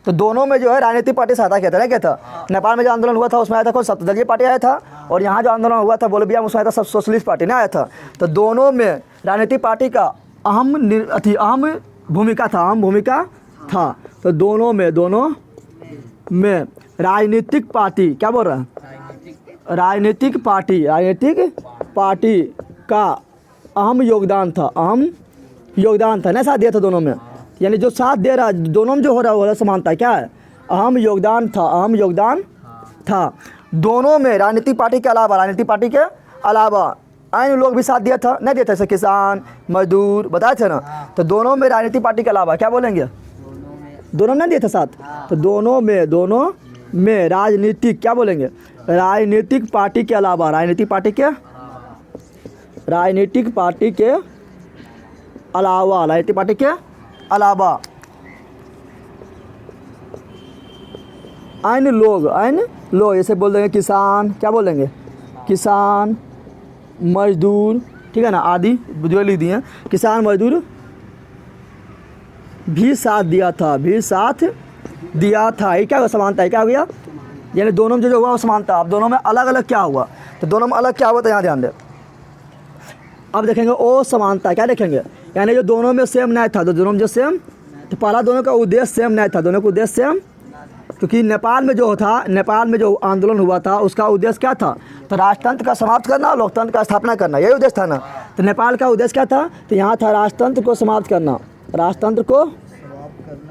तो दोनों में जो है राजनीतिक पार्टी सहायता किया था। नहीं क्या था, नेपाल में जो आंदोलन हुआ था उसमें आया था कौन, सप्तदलीय पार्टी आया था, और यहाँ जो आंदोलन हुआ था बोलीविया में उसमें आया था सब सोशलिस्ट पार्टी नहीं आया था। तो दोनों में राजनीतिक पार्टी का अहम भूमिका था। तो दोनों में राजनीतिक पार्टी, क्या बोल रहा है, राजनीतिक पार्टी का अहम योगदान था नहीं, साथ दिया था दोनों में। यानी जो साथ दे रहा है दोनों में जो हो रहा है समानता क्या है, अहम योगदान था। दोनों में राजनीतिक पार्टी के अलावा अन्य लोग भी साथ दिया था, नहीं दिया था, जैसे किसान मजदूर बताए थे ना। तो दोनों में राजनीतिक पार्टी के अलावा क्या बोलेंगे, दोनों नहीं दिया था साथ। तो दोनों में राजनीतिक क्या बोलेंगे, राजनीतिक पार्टी के अलावा, राजनीतिक पार्टी के अलावा अन्य लोग जैसे बोल देंगे किसान, क्या बोलेंगे, किसान मजदूर, ठीक है ना, आदि जो लिख दिए, किसान मजदूर भी साथ दिया था, ये क्या हुआ, समानता है, क्या हो गया, यानी दोनों में जो हुआ वो समानता। अब दोनों में अलग अलग क्या हुआ, तो दोनों में अलग क्या हुआ, तो यहाँ ध्यान दें। अब देखेंगे ओ समानता, क्या देखेंगे, यानी जो दोनों में सेम नहीं था, तो दोनों में जो सेम, तो पहला दोनों का उद्देश्य सेम नहीं था, दोनों का उद्देश्य सेम, क्योंकि नेपाल में जो आंदोलन हुआ था उसका उद्देश्य क्या था, तो राजतंत्र का समाप्त करना, लोकतंत्र का स्थापना करना, यही उद्देश्य था ना। तो नेपाल का उद्देश्य क्या था, तो यहाँ था राजतंत्र को समाप्त करना, राजतंत्र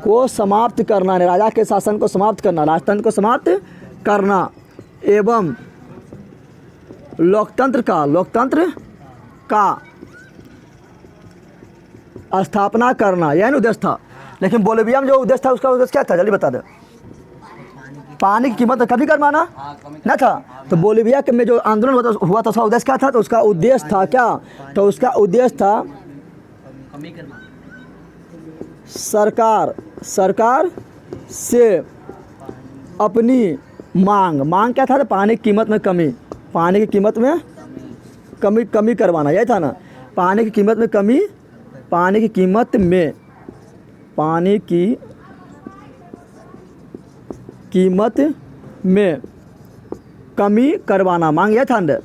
को समाप्त करना, राजा के शासन को समाप्त करना, राजतंत्र को समाप्त करना एवं लोकतंत्र का स्थापना करना, यह उद्देश्य था। लेकिन बोलिविया में जो उद्देश्य था उसका उद्देश्य क्या था, जल्दी बता दे। पानी की कीमत कभी करवाना ना था। तो बोलिविया के में जो आंदोलन हुआ था उसका उद्देश्य क्या था, तो उसका उद्देश्य था क्या, तो उसका उद्देश्य था सरकार से अपनी मांग क्या था, तो पानी की कीमत में कमी करवाना, यही था ना, पानी की कीमत में कमी करवाना, मांग यह था अंदर।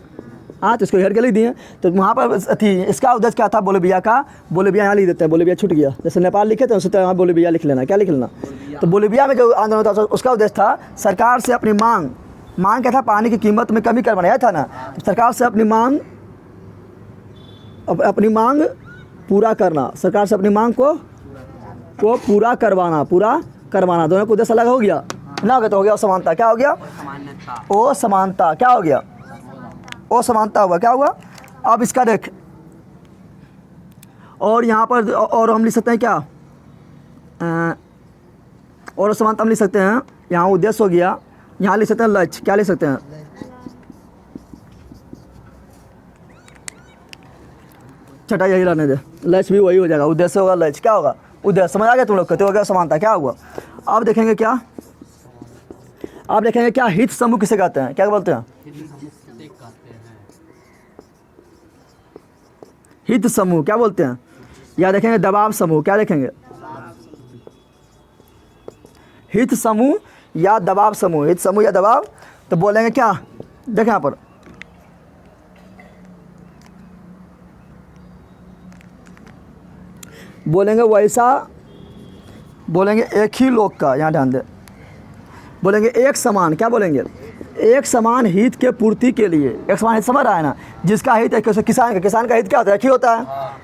हाँ, तो इसको हेर के लिख दिए। तो वहाँ पर थी, इसका उद्देश्य क्या था, बोलिविया यहाँ लिख देते हैं, बोलिविया छूट गया, जैसे नेपाल लिखे थे उसी तरह यहाँ बोलिविया लिख लेना, क्या लिख लेना। तो बोलिविया में जो आंदोलन था उसका उद्देश्य था सरकार से अपनी मांग क्या था, पानी की कीमत में कमी करवाना, यह था ना। तो सरकार से अपनी मांग पूरा करना, सरकार से अपनी मांग को पूरा करवाना, दोनों का उद्देश्य अलग हो गया ना, हो गया, तो हो गया असमानता, क्या हो गया, ओ समानता, क्या हो गया, ओ समानता हुआ, क्या हुआ। अब इसका देख, और यहाँ पर और हम लिख सकते हैं क्या, और समानता हम लिख सकते हैं, यहाँ उद्देश्य हो गया, यहाँ लिख सकते हैं लक्ष्य, क्या लिख सकते हैं, छठा यही रहने दे, लक्ष्य भी वही हो जाएगा, उद्देश्य होगा लक्ष्य, क्या होगा, उद्देश्य, समझ आ गया तुम लोग, कहते हो गया समानता, क्या हुआ। अब देखेंगे क्या, हित समूह किसे कहते हैं, क्या बोलते हैं, हित समूह क्या बोलते हैं, या देखेंगे दबाव समूह, क्या देखेंगे, हित समूह या दबाव समूह, हित समूह या दबाव। तो बोलेंगे क्या, देखें यहाँ पर, बोलेंगे एक ही लोग का, यहाँ ध्यान दे, बोलेंगे एक समान, क्या बोलेंगे, एक समान हित के पूर्ति के लिए, एक समान हित समझ रहा है ना, जिसका हित है, किसान का हित क्या होता है, एक ही होता है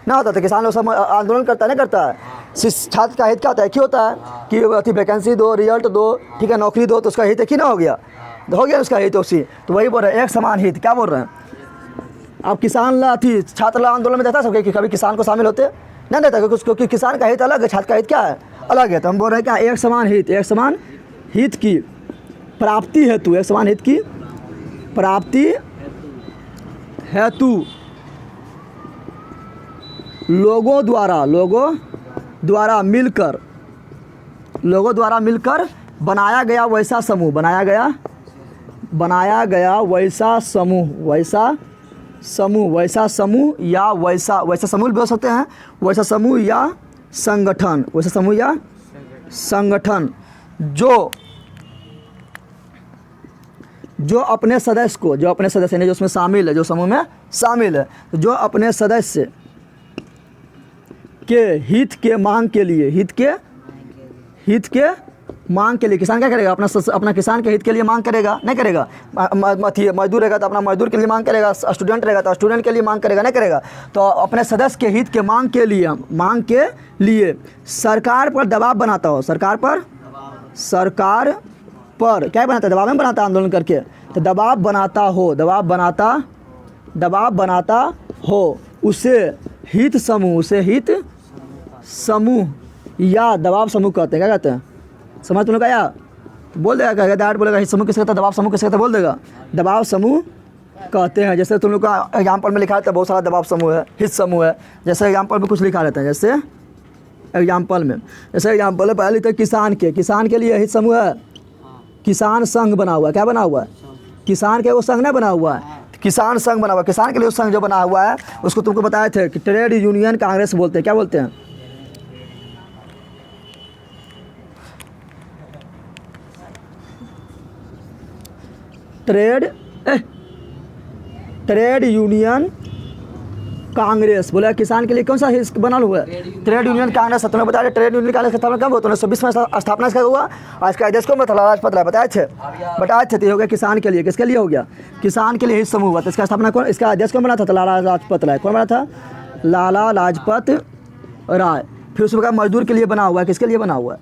ना, होता है, तो किसान लोग सब आंदोलन करता है ना, करता है। छात्र का हित क्या होता है, एक ही होता है कि अथी वैकेंसी दो, रिजल्ट दो, ठीक है, नौकरी दो, तो उसका हित एक ही ना हो गया उसका हित उसी। तो वही बोल रहे हैं एक समान हित, क्या बोल रहे हैं। अब किसान थी छात्र आंदोलन में देता सब कि कभी किसान को शामिल होते नहीं देता, क्योंकि किसान का हित अलग है, छात्र का हित क्या है, अलग है। तो हम बोल रहे हैं क्या, एक समान हित की प्राप्ति हेतु, एक समान हित की प्राप्ति हेतु लोगों द्वारा मिलकर बनाया गया वैसा समूह या वैसा समूह बोल सकते हैं, वैसा समूह या संगठन जो अपने सदस्य यानी जो उसमें शामिल है, जो समूह में शामिल है, जो अपने सदस्य के हित के मांग के लिए किसान क्या करेगा, अपना किसान के हित के लिए मांग करेगा, नहीं करेगा। मजदूर रहेगा तो अपना मजदूर के लिए मांग करेगा, स्टूडेंट रहेगा तो स्टूडेंट के लिए मांग करेगा, नहीं करेगा। तो अपने सदस्य के हित के मांग के लिए सरकार पर दबाव बनाता हो, सरकार पर क्या बनाता है, दबाव में बनाता है आंदोलन करके। तो दबाव बनाता हो उसे हित समूह या दबाव समूह कहते हैं, क्या कहते हैं, समझ तुमने कहा। तो बोल देगा, कहेगा डायरेक्ट बोलेगा हित समूह किसे कहता है, दबाव समूह किसे कहता है, बोल देगा दबाव समूह कहते हैं। जैसे तुम लोग का एग्जाम्पल में लिखा रहता है बहुत सारा दबाव समूह है, हित समूह है। जैसे एग्जाम्पल में कुछ लिखा रहता है, जैसे एग्जाम्पल में पहले लिखते हैं किसान के लिए हित समूह है, किसान संघ बना हुआ है। क्या बना हुआ है? किसान के वो संघ नहीं बना हुआ है, किसान संघ बना हुआ है। किसान के लिए वो संघ जो बना हुआ है उसको तुमको बताए थे कि ट्रेड यूनियन कांग्रेस बोलते हैं। क्या बोलते हैं? ट्रेड यूनियन कांग्रेस बोला। किसान के लिए कौन सा बना हुआ है? Trade union Congress. तुम्हें बताया ट्रेड यूनियन कांग्रेस का स्थापना कब हुआ? 1920 में स्थापना इसका हुआ। आज का अध्यक्ष कौन था? लाला लाजपत राय। बताए थे तो ये हो गया किसान के लिए। किसके लिए हो गया? किसान के लिए हित समूह हुआ। तो इसका स्थापना कौन, इसका अध्यक्ष कौन बना था? लाला लाजपत राय। कौन बना था? लाला लाजपत राय। फिर उसके बाद मजदूर के लिए बना हुआ है। किसके लिए बना हुआ है?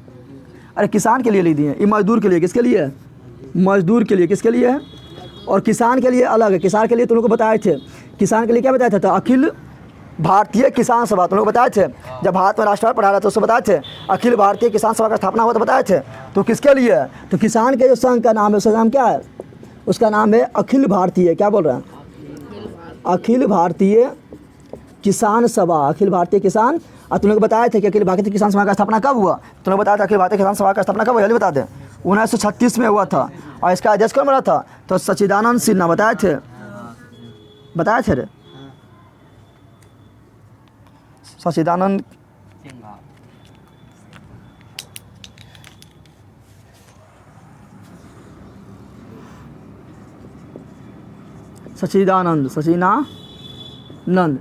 अरे किसान के लिए लिख दिए, ये मजदूर के लिए। किसके लिए? मजदूर के लिए। किसके लिए है? और किसान के लिए अलग है। किसान के लिए तुम लोग को बताए थे, किसान के लिए क्या बताया था? तो अखिल भारतीय किसान सभा। तुम लोग बताए थे जब भारत में राष्ट्रवाद पढ़ा रहा था उससे बताए थे अखिल भारतीय किसान सभा का स्थापना हुआ तो बताए थे। तो किसके लिए है? तो किसान के जो संघ का नाम है उसका नाम क्या है? उसका नाम है अखिल भारतीय, क्या बोल रहे हैं? अखिल भारतीय किसान सभा। अखिल भारतीय किसान। और तुम लोग बताए थे कि अखिल भारतीय किसान सभा का स्थापना कब हुआ? तुम लोग बताया था अखिल भारतीय किसान सभा का स्थापना कब हुआ? जल्दी बता दें। 1936 में हुआ था। और इसका अध्यक्ष कौन बना था? तो सच्चिदानंद सिन्हा। बताए थे रे सच्चिदानंद सचिदानंद,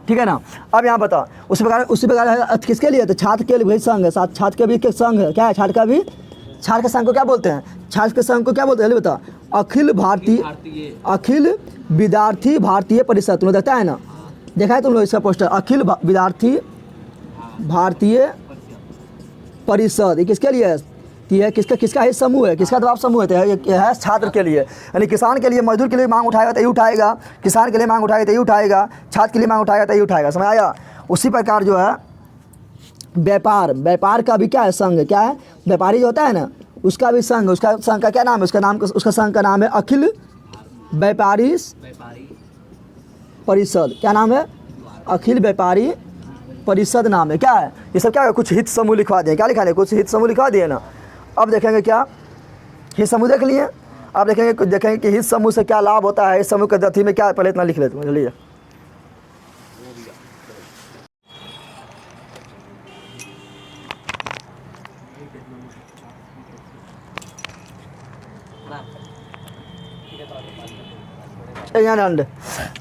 ठीक है ना। अब यहाँ बता उसी प्रकार किसके लिए? तो छात्र के लिए भी संघ है, छात्र के भी संघ है। क्या है? छात्र के संघ को क्या बोलते हैं? छात्र के संघ को क्या बोलते हैं? बता। अखिल विद्यार्थी भारतीय परिषद। तुमने देखता है ना, देखा है तुम लोग इसका पोस्टर? अखिल विद्यार्थी भारतीय परिषद। ये किसके लिए है? ये किसका हित समूह है? किसका दबाव समूह है? तो ये है छात्र के लिए। यानी किसान के लिए, मजदूर के लिए मांग उठाएगा तो ये उठाएगा, किसान के लिए मांग उठाएगा तो ये उठाएगा, छात्र के लिए मांग उठाएगा तो ये उठाएगा। समझ आया? उसी प्रकार जो है व्यापार का भी क्या है? संघ। क्या है? व्यापारी जो होता है ना उसका भी संघ। उसका संघ का क्या नाम है? उसका संघ का नाम है अखिल व्यापारी परिषद। क्या नाम है? अखिल व्यापारी परिषद नाम है। क्या है ये सब? क्या है? कुछ हित समूह लिखवा दिए। क्या लिखा है? कुछ हित समूह लिखवा दिए ना। अब देखेंगे क्या हित समूह देख लिए। अब देखेंगे कि हित समूह से क्या लाभ होता है, इस समूह के दथी में क्या। पहले इतना लिख लेते हैं, चलिए।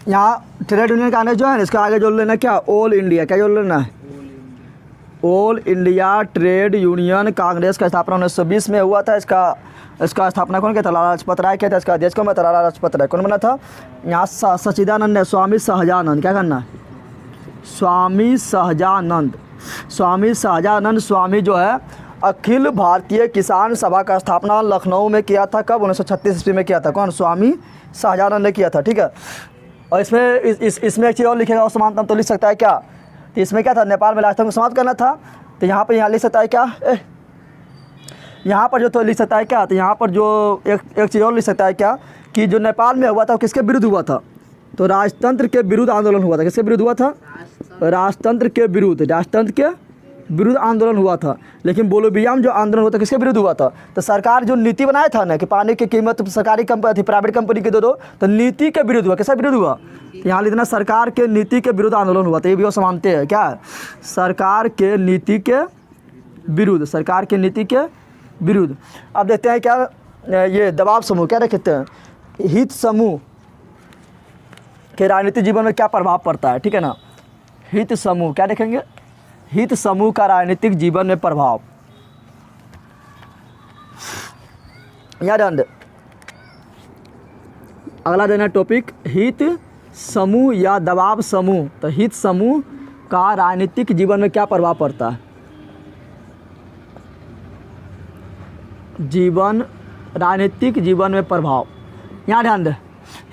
यहाँ ट्रेड यूनियन का जो है ना इसका आगे जोड़ लेना क्या? All India. क्या जोड़ लेना है? All India trade union Congress का स्थापना 1920 में हुआ था। इसका स्थापना कौन किया था? लाला लाजपत राय किया था। इसका अध्यक्ष कौन बना था? लाला लाजपत राय। कौन बना था? यहाँ सच्चिदानंद है, स्वामी सहजानंद। क्या करना है? स्वामी सहजानंद स्वामी जो है अखिल भारतीय किसान सभा का स्थापना लखनऊ में किया था। कब? 1936 ईस्वी में किया था। कौन? स्वामी सहजानंद ने किया था। ठीक है। और इसमें एक चीज़ और लिखेगा, और समानतम तो लिख सकता है क्या? तो इसमें क्या था? नेपाल में राजतंत्र को समाप्त करना था। तो यहाँ लिख सकता है क्या? यहाँ पर जो तो लिख सकता है क्या? तो यहाँ पर जो एक चीज़ और लिख सकता है क्या कि जो नेपाल में हुआ था वो किसके विरुद्ध हुआ था? तो राजतंत्र के विरुद्ध आंदोलन हुआ था। किसके विरुद्ध हुआ था? राजतंत्र के विरुद्ध आंदोलन हुआ था। लेकिन बोलोबिया में जो आंदोलन हुआ था किसके विरुद्ध हुआ था? तो सरकार जो नीति बनाया था ना कि पानी की कीमत सरकारी कंपनी थी, प्राइवेट कंपनी की दो, तो नीति के विरुद्ध हुआ। किसके विरुद्ध हुआ? यहाँ लिखना सरकार के नीति के विरुद्ध आंदोलन हुआ था। ये भी वो समानते हैं। क्या है? सरकार के नीति के विरुद्ध। अब देखते हैं क्या ये दबाव समूह क्या देखते हैं? हित समूह के राजनीतिक जीवन में क्या प्रभाव पड़ता है? ठीक है ना। हित समूह क्या देखेंगे? हित समूह का राजनीतिक जीवन में प्रभाव। याद अगला देना टॉपिक हित समूह या दबाव समूह। तो हित समूह का राजनीतिक जीवन में क्या प्रभाव पड़ता है? राजनीतिक जीवन में प्रभाव। यहाँ ध्यान दें।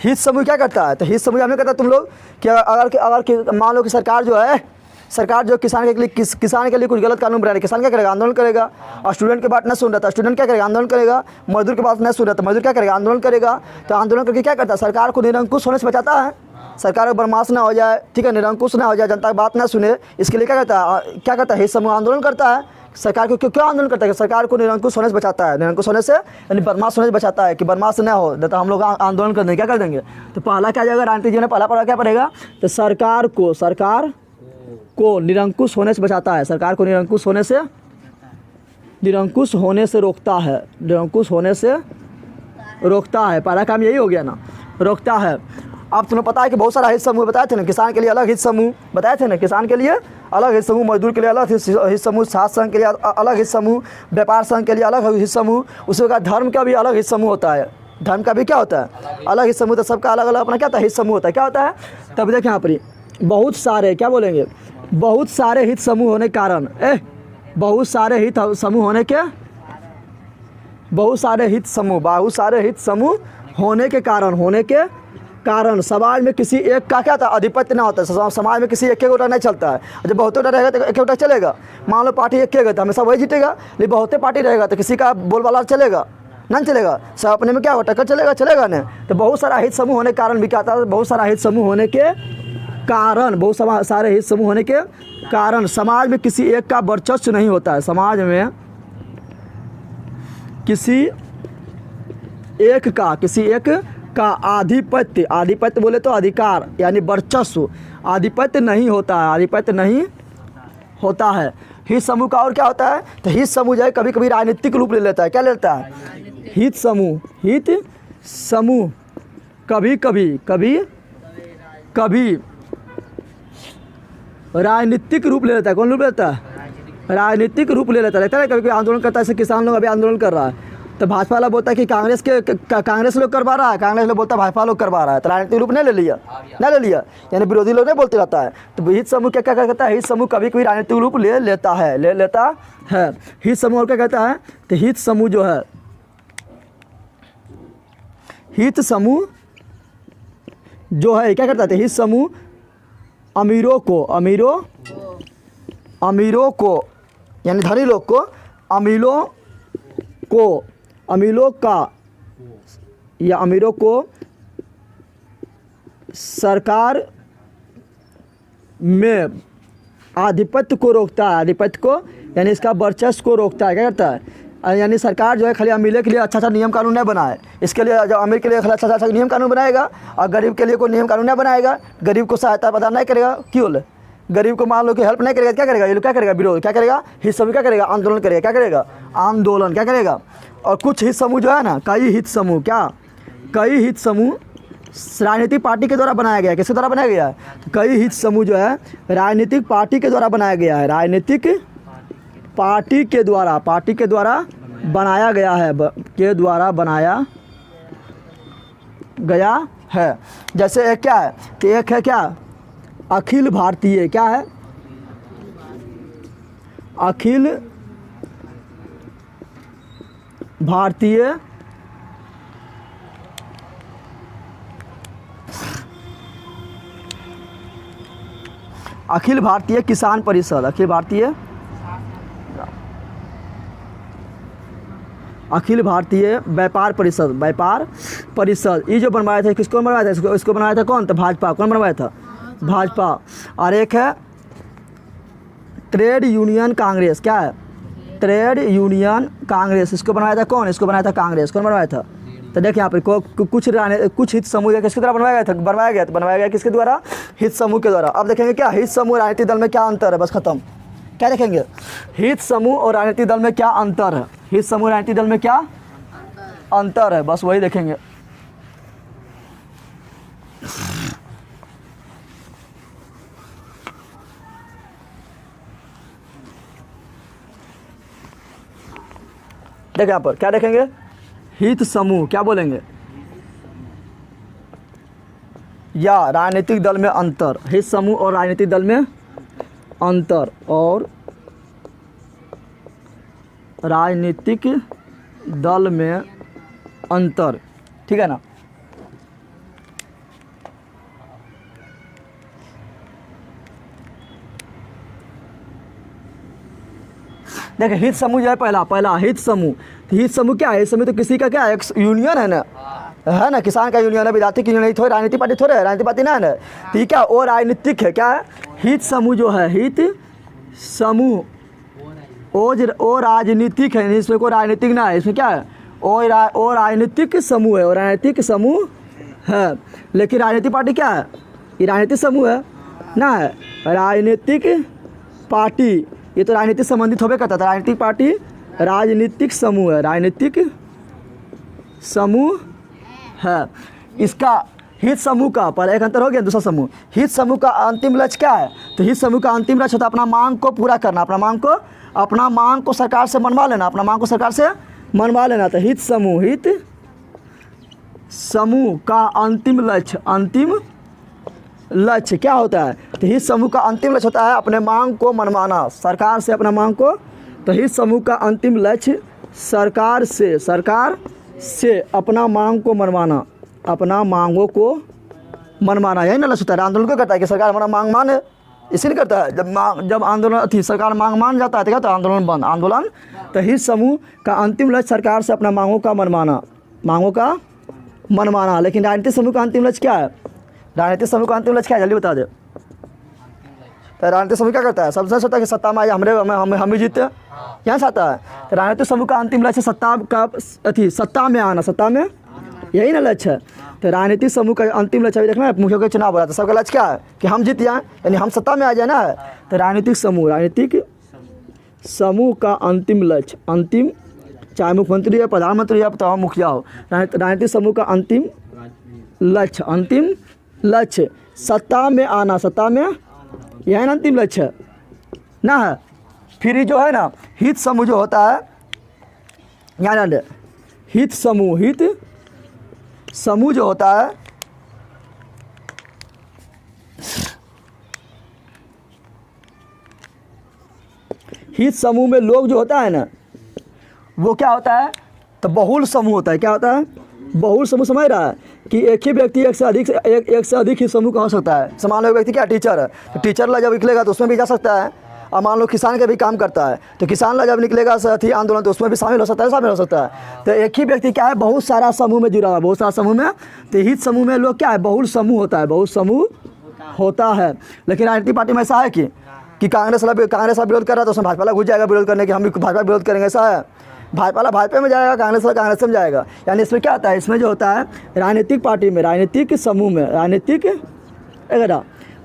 हित समूह क्या करता है? तो हित समूह हमें कहता है तुम लोग कि अगर मान लो कि सरकार जो है सरकार जो किसान के लिए किसान के लिए कुछ गलत कानून बना रही है, किसान क्या करेगा? आंदोलन करेगा। और स्टूडेंट की बात नहीं सुन रहा था, स्टूडेंट क्या करेगा? आंदोलन करेगा। मजदूर की बात नहीं सुन रहा था, मजदूर क्या करेगा? आंदोलन करेगा। तो आंदोलन करके क्या करता है? सरकार को निरंकुश होने से बचाता है, सरकार को बर्माश ना हो जाए, ठीक है, निरंकुश ना हो जाए, जनता की बात ना सुने, इसके लिए क्या करता है? क्या करता है? हित समूह आंदोलन करता है। सरकार को क्यों आंदोलन करता है? सरकार को निरंकुश होने से बचाता है, निरंकुश होने से यानी बदमाश होने से बचाता है कि बदमाश ना हो, तो हम लोग आंदोलन कर देंगे, क्या कर देंगे? तो पहला क्या जाएगा? राजनीतिक जीवन में पहला पड़ा क्या पड़ेगा? तो सरकार को निरंकुश होने से बचाता है, सरकार को निरंकुश होने से रोकता है, निरंकुश होने से रोकता है। पहला काम यही हो गया ना, रोकता है। अब तुम्हें पता है कि बहुत सारा हित समूह बताए थे ना, किसान के लिए अलग हित समूह बताए थे ना, किसान के लिए अलग हित समूह, मजदूर के लिए अलग हित समूह, छात्र संघ के लिए अलग हित समूह, व्यापार संघ के लिए अलग हित समूह, उसके बाद धर्म का भी अलग हित समूह होता है, धर्म का भी क्या होता है? अलग हित समूह। तो सबका अलग अलग अपना क्या होता है? हित समूह होता है। क्या होता है? तब देखें यहाँ पर बहुत सारे क्या बोलेंगे, बहुत सारे हित समूह होने के कारण, बहुत सारे हित समूह होने के कारण समाज में किसी एक का क्या था? आधिपत्य ना होता है, समाज में किसी एक के गोटा नहीं चलता है। जब बहुतों रहेगा तो एक गोटा चलेगा। मान लो पार्टी एक के तो हमेशा वही जीतेगा, लेकिन बहुते पार्टी रहेगा तो किसी का बोलबाला चलेगा नहीं चलेगा, सब अपने में क्या होगा? टक्कर चलेगा ना। तो बहुत सारा हित समूह होने के कारण भी क्या था? बहुत सारा हित समूह होने के कारण समाज में किसी एक का वर्चस्व नहीं होता है, समाज में किसी एक का आधिपत्य बोले तो अधिकार यानी वर्चस्व, आधिपत्य नहीं होता है। हित समूह का और क्या होता है? तो हित समूह जो है कभी कभी राजनीतिक रूप ले लेता है। क्या लेता है? हित समूह कभी राजनीतिक रूप ले लेता है। कौन रूप लेता है? राजनीतिक रूप ले लेता है। कभी आंदोलन करता है, जैसे किसान लोग अभी आंदोलन कर रहा है, तो भाजपा वाला बोलता है कि कांग्रेस लोग करवा रहा है, कांग्रेस लोग बोलता है भाजपा लोग करवा रहा है। तो राजनीतिक रूप नहीं ले लिया, यानी विरोधी लोग नहीं बोलते रहता है। तो हित समूह क्या करता है? हित समूह कभी कभी राजनीतिक रूप ले लेता है। हित समूह और क्या कहता है? तो हित समूह जो है, हित समूह क्या करता है? हित समूह अमीरों को यानी धनी लोग को, अमीरों को सरकार में आधिपत्य को रोकता है, आधिपत्य को यानी इसका वर्चस्व को रोकता है। क्या करता है? यानी सरकार जो है खाली अमीर के लिए अच्छा नियम कानून नहीं बनाए, इसके लिए जो अमीर के लिए खाली अच्छा नियम कानून बनाएगा और गरीब के लिए कोई नियम कानून नहीं बनाएगा, गरीब को सहायता प्रदान नहीं करेगा। क्यों? गरीब को मान लो कि हेल्प नहीं करेगा, क्या करेगा? ये लोग क्या करेगा? विरोध क्या करेगा? हित समूह क्या करेगा? आंदोलन करेगा। क्या करेगा? आंदोलन क्या करेगा? और कुछ हित समूह जो है ना, कई हित समूह राजनीतिक पार्टी के द्वारा बनाया गया है। किसके द्वारा बनाया गया है? कई हित समूह जो है राजनीतिक पार्टी के द्वारा बनाया गया है, राजनीतिक पार्टी के द्वारा बनाया गया है। जैसे एक क्या है? तो एक है क्या? अखिल भारतीय, क्या है? अखिल भारतीय किसान परिषद, अखिल भारतीय व्यापार परिषद, ये जो बनवाया था, किसको बनवाया था? इसको बनवाया था कौन? तो भाजपा। कौन बनवाया था? भाजपा। और एक है ट्रेड यूनियन कांग्रेस, क्या है? ट्रेड यूनियन कांग्रेस, इसको बनवाया था कौन? इसको बनाया था कांग्रेस। कौन बनवाया था? तो देखिए यहाँ पर कुछ हित समूह किसके द्वारा बनवाया गया किसके द्वारा? हित समूह के द्वारा। अब देखेंगे क्या हित समूह राजनीतिक दल में क्या अंतर है, बस खत्म। क्या देखेंगे? हित समूह और राजनीतिक दल में क्या अंतर है, हित समूह राजनीतिक दल में क्या अंतर है, बस वही देखेंगे। देखिए यहाँ पर क्या देखेंगे? हित समूह क्या बोलेंगे? या राजनीतिक दल में अंतर, हित समूह और राजनीतिक दल में अंतर, और राजनीतिक दल में अंतर, ठीक है ना। देखिए हित समूह जो है पहला हित समूह। तो हित समूह क्या है? हित समूह तो किसी का क्या है? एक यूनियन है ना, किसान का यूनियन है, विद्यार्थी की यूनियन, थोड़ी राजनीतिक पार्टी थोड़े है, राजनीतिक पार्टी ना है ना। तो ये क्या वो राजनीतिक है, क्या है? हित समूह जो है, हित समूह वो राजनीतिक है, इसमें कोई राजनीतिक ना है, इसमें क्या है? वो राजनीतिक समूह है, वो राजनीतिक समूह है। लेकिन राजनीतिक पार्टी क्या है? ये राजनीतिक समूह है ना, है राजनीतिक पार्टी, ये तो राजनीतिक संबंधित होबे करता था। राजनीतिक पार्टी राजनीतिक समूह है, राजनीतिक समूह है। इसका हित समूह का पर एक अंतर हो गया। दूसरा समूह, हित समूह का अंतिम लक्ष्य क्या है? तो हित समूह का अंतिम लक्ष्य होता है अपना मांग को पूरा करना, अपना मांग को सरकार से मनवा लेना, अपना मांग को सरकार से मनवा लेना। तो हित समूह का अंतिम लक्ष्य क्या होता है? तो हित समूह का अंतिम लक्ष्य होता है अपने मांग को मनवाना सरकार से, अपना मांग को। तो हित समूह का अंतिम लक्ष्य सरकार से अपना मांग को मनवाना, अपना मांगों को मनवाना, यही ना लक्ष्य होता है। आंदोलन क्यों करता है? कि सरकार हमारा मांग माने, इसीलिए करता है। जब आंदोलन थी सरकार मांग मान जाता है तो क्या? तो आंदोलन बंद, आंदोलन। तो हित समूह का अंतिम लक्ष्य सरकार से अपना मांगों का मनवाना। लेकिन राजनीतिक समूह का अंतिम लक्ष्य क्या है? राजनीतिक समूह का अंतिम लक्ष्य क्या है? जल्दी बता दे। तो राजनीतिक समूह क्या करता है? सबसे सोचता है कि सत्ता में आए, हम ही जीते, यहाँ से आता है। तो राजनीतिक समूह का अंतिम लक्ष्य सत्ता में आना, सत्ता में, यही ना लक्ष्य है। तो राजनीतिक समूह का अंतिम लक्ष्य अभी देखना है, मुखिया का चुनाव हो रहा था, सबका लक्ष्य क्या है? कि हम जीत जाएँ, यानी हम सत्ता में आ जाए ना। तो राजनीतिक समूह का अंतिम लक्ष्य, चाहे मुख्यमंत्री या प्रधानमंत्री या तो मुखिया हो, राजनीतिक समूह का अंतिम लक्ष्य सत्ता में आना, सत्ता में, यह ना अंतिम लक्ष्य ना है। फिर जो है ना हित समूह जो होता है, यहाँ हित समूह जो होता है, हित समूह में लोग जो होता है ना, वो क्या होता है? तो बहुल समूह होता है। क्या होता है? बहुल समूह। समझ रहा है कि एक ही व्यक्ति एक से अधिक हित समूह का हो सकता है। समान लो व्यक्ति क्या टीचर है, तो टीचर ला जब निकलेगा तो उसमें भी जा सकता है। और मान लो किसान का भी काम करता है, तो किसान ला जब निकलेगा साथी आंदोलन, तो उसमें भी शामिल हो सकता है। तो एक ही व्यक्ति क्या है? बहुत सारा समूह में जुड़ा हुआ, बहुत सारा समूह में। तो हित समूह में लोग क्या है? बहुल समूह होता है। लेकिन राजनीतिक पार्टी में ऐसा है कि कांग्रेस वाला विरोध कर रहा है तो उसमें भाजपा वाला घुस जाएगा विरोध करने के, हम भी भाजपा विरोध करेंगे, ऐसा है। भाजपा वाला भाजपा में जाएगा, कांग्रेस वाला कांग्रेस में जाएगा। यानी इसमें क्या होता है? इसमें जो होता है राजनीतिक पार्टी में, राजनीतिक समूह में,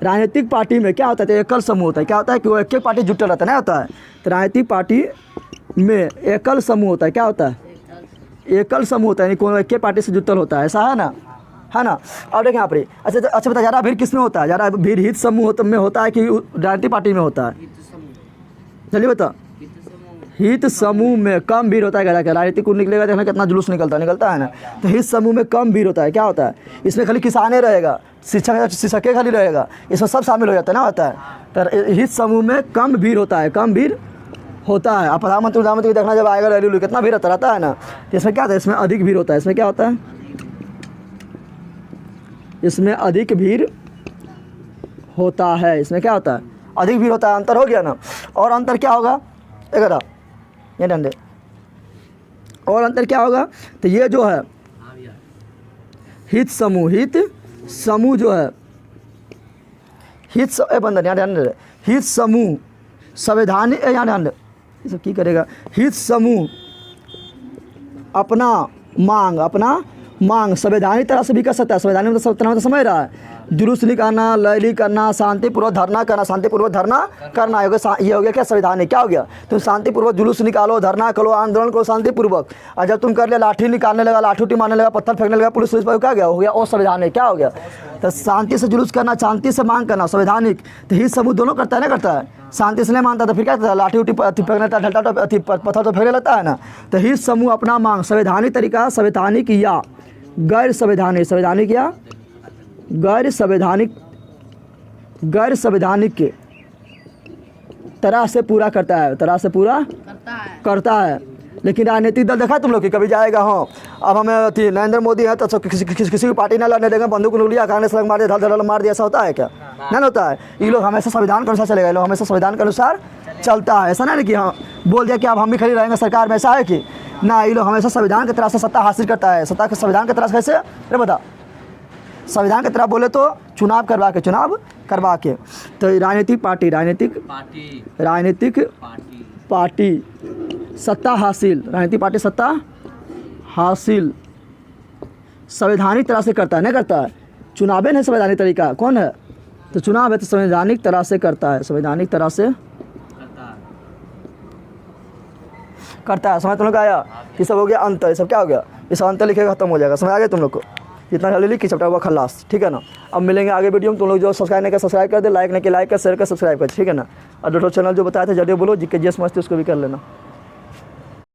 राजनीतिक पार्टी में क्या होता है? तो एकल समूह होता है। क्या होता है? कि वो एक पार्टी जुटल रहता है ना, होता है। तो राजनीतिक पार्टी में एकल समूह होता है। क्या होता है? एकल समूह होता है, यानी कोई एक पार्टी से जुटल होता है, ऐसा है ना। अब देखें यहाँ पर अच्छा बता, ज़्यादा भीड़ किस में होता है? ज़्यादा भीड़ हित समूह में होता है कि राजनीतिक पार्टी में होता है? चलिए बता। हित समूह में कम भीड़ होता है। क्या राजनीतिक को निकलेगा, देखना कितना जुलूस निकलता है ना। तो हित समूह में कम भीड़ होता है। क्या होता है? इसमें खाली किसाने रहेगा, शिक्षक खाली रहेगा, इसमें सब शामिल हो जाता है ना, होता है। तो हित समूह में कम भीड़ होता है, अब प्रधानमंत्री देखना जब आएगा रैली कितना भीड़ रहता है ना। इसमें क्या होता है? इसमें अधिक भीड़ होता है। इसमें क्या होता है? इसमें अधिक भीड़ होता है। इसमें क्या होता है? अधिक भीड़ होता है। अंतर हो गया ना। और अंतर क्या होगा? ये डंडे और अंतर क्या होगा? तो ये जो है हित समूह जो है, हित समूह संवैधानिक, ये सब की करेगा। हित समूह अपना मांग संवैधानिक तरह से भी कर सकता है। संवैधानिक मतलब समझ रहा है? जुलूस निकालना, रैली करना, शांतिपूर्वक धरना करना, ये हो गया क्या? संवैधानिक। क्या हो गया? तुम शांतिपूर्वक जुलूस निकालो, धरना करो, आंदोलन करो शांतिपूर्वक। और जब तुम कर ले लाठी निकालने लगा, लाठी उठी मारने लगा, पत्थर फेंकने लगा, पुलिस पर क्या गया? हो गया और संवैधानिक। क्या हो गया? तो शांति से जुलूस करना, शांति से मांग करना, संवैधानिक। तो हित समूह दोनों करता है ना, करता है। शांति से नहीं मानता तो फिर क्या करता है? लाठी उठी फेंकने लगता है, पत्थर तो फेंकने लगता है ना। तो हित समूह अपना मांग संवैधानिक तरीका, संवैधानिक या गैर संवैधानिक के तरह से पूरा करता है। लेकिन राजनीतिक दल देखा तुम लोग कि कभी जाएगा, हाँ अब हमें नरेंद्र मोदी है तो किसी की पार्टी ना लड़ने देंगे, बंदूक लिया, कांग्रेस मार दिया, धड़ मार दिया, ऐसा होता है क्या? नहीं होता है। ये लोग हमेशा संविधान के अनुसार चलेगा, ये लोग हमेशा संविधान के अनुसार चलता है। ऐसा ना कि हाँ बोल दिया कि अब हम भी खड़ी रहेंगे सरकार में, ऐसा है कि ना, ये लोग हमेशा संविधान की तरह से सत्ता हासिल करता है। सत्ता संविधान की तरह से कैसे, अरे बता, संविधान की तरह बोले तो चुनाव करवा के। तो राजनीतिक पार्टी सत्ता हासिल, राजनीतिक पार्टी सत्ता हासिल संवैधानिक तरह से करता है, नहीं करता है। चुनाव नहीं संवैधानिक तरीका, कौन है तो चुनाव है तो संवैधानिक तरह से करता है, संवैधानिक तरह से करता है। समझ तुम लोग आया कि सब हो गया अंतर, ये सब क्या हो गया, ये सब अंतर लिखेगा खत्म हो जाएगा। समझ आ गया तुम लोग को, इतना जल्दी लिख कि चैप्टर हुआ खल्लास, ठीक है ना। अब मिलेंगे आगे वीडियो में, तुम लोग जो सब्सक्राइब नहीं कर सब्सक्राइब कर दे, लाइक नहीं किया लाइक कर, शेयर कर, सब्सक्राइब कर, ठीक है ना। और जो चैनल जो बताया था जल्दी बोलो, जिसके जिस मस्ती उसको भी कर लेना।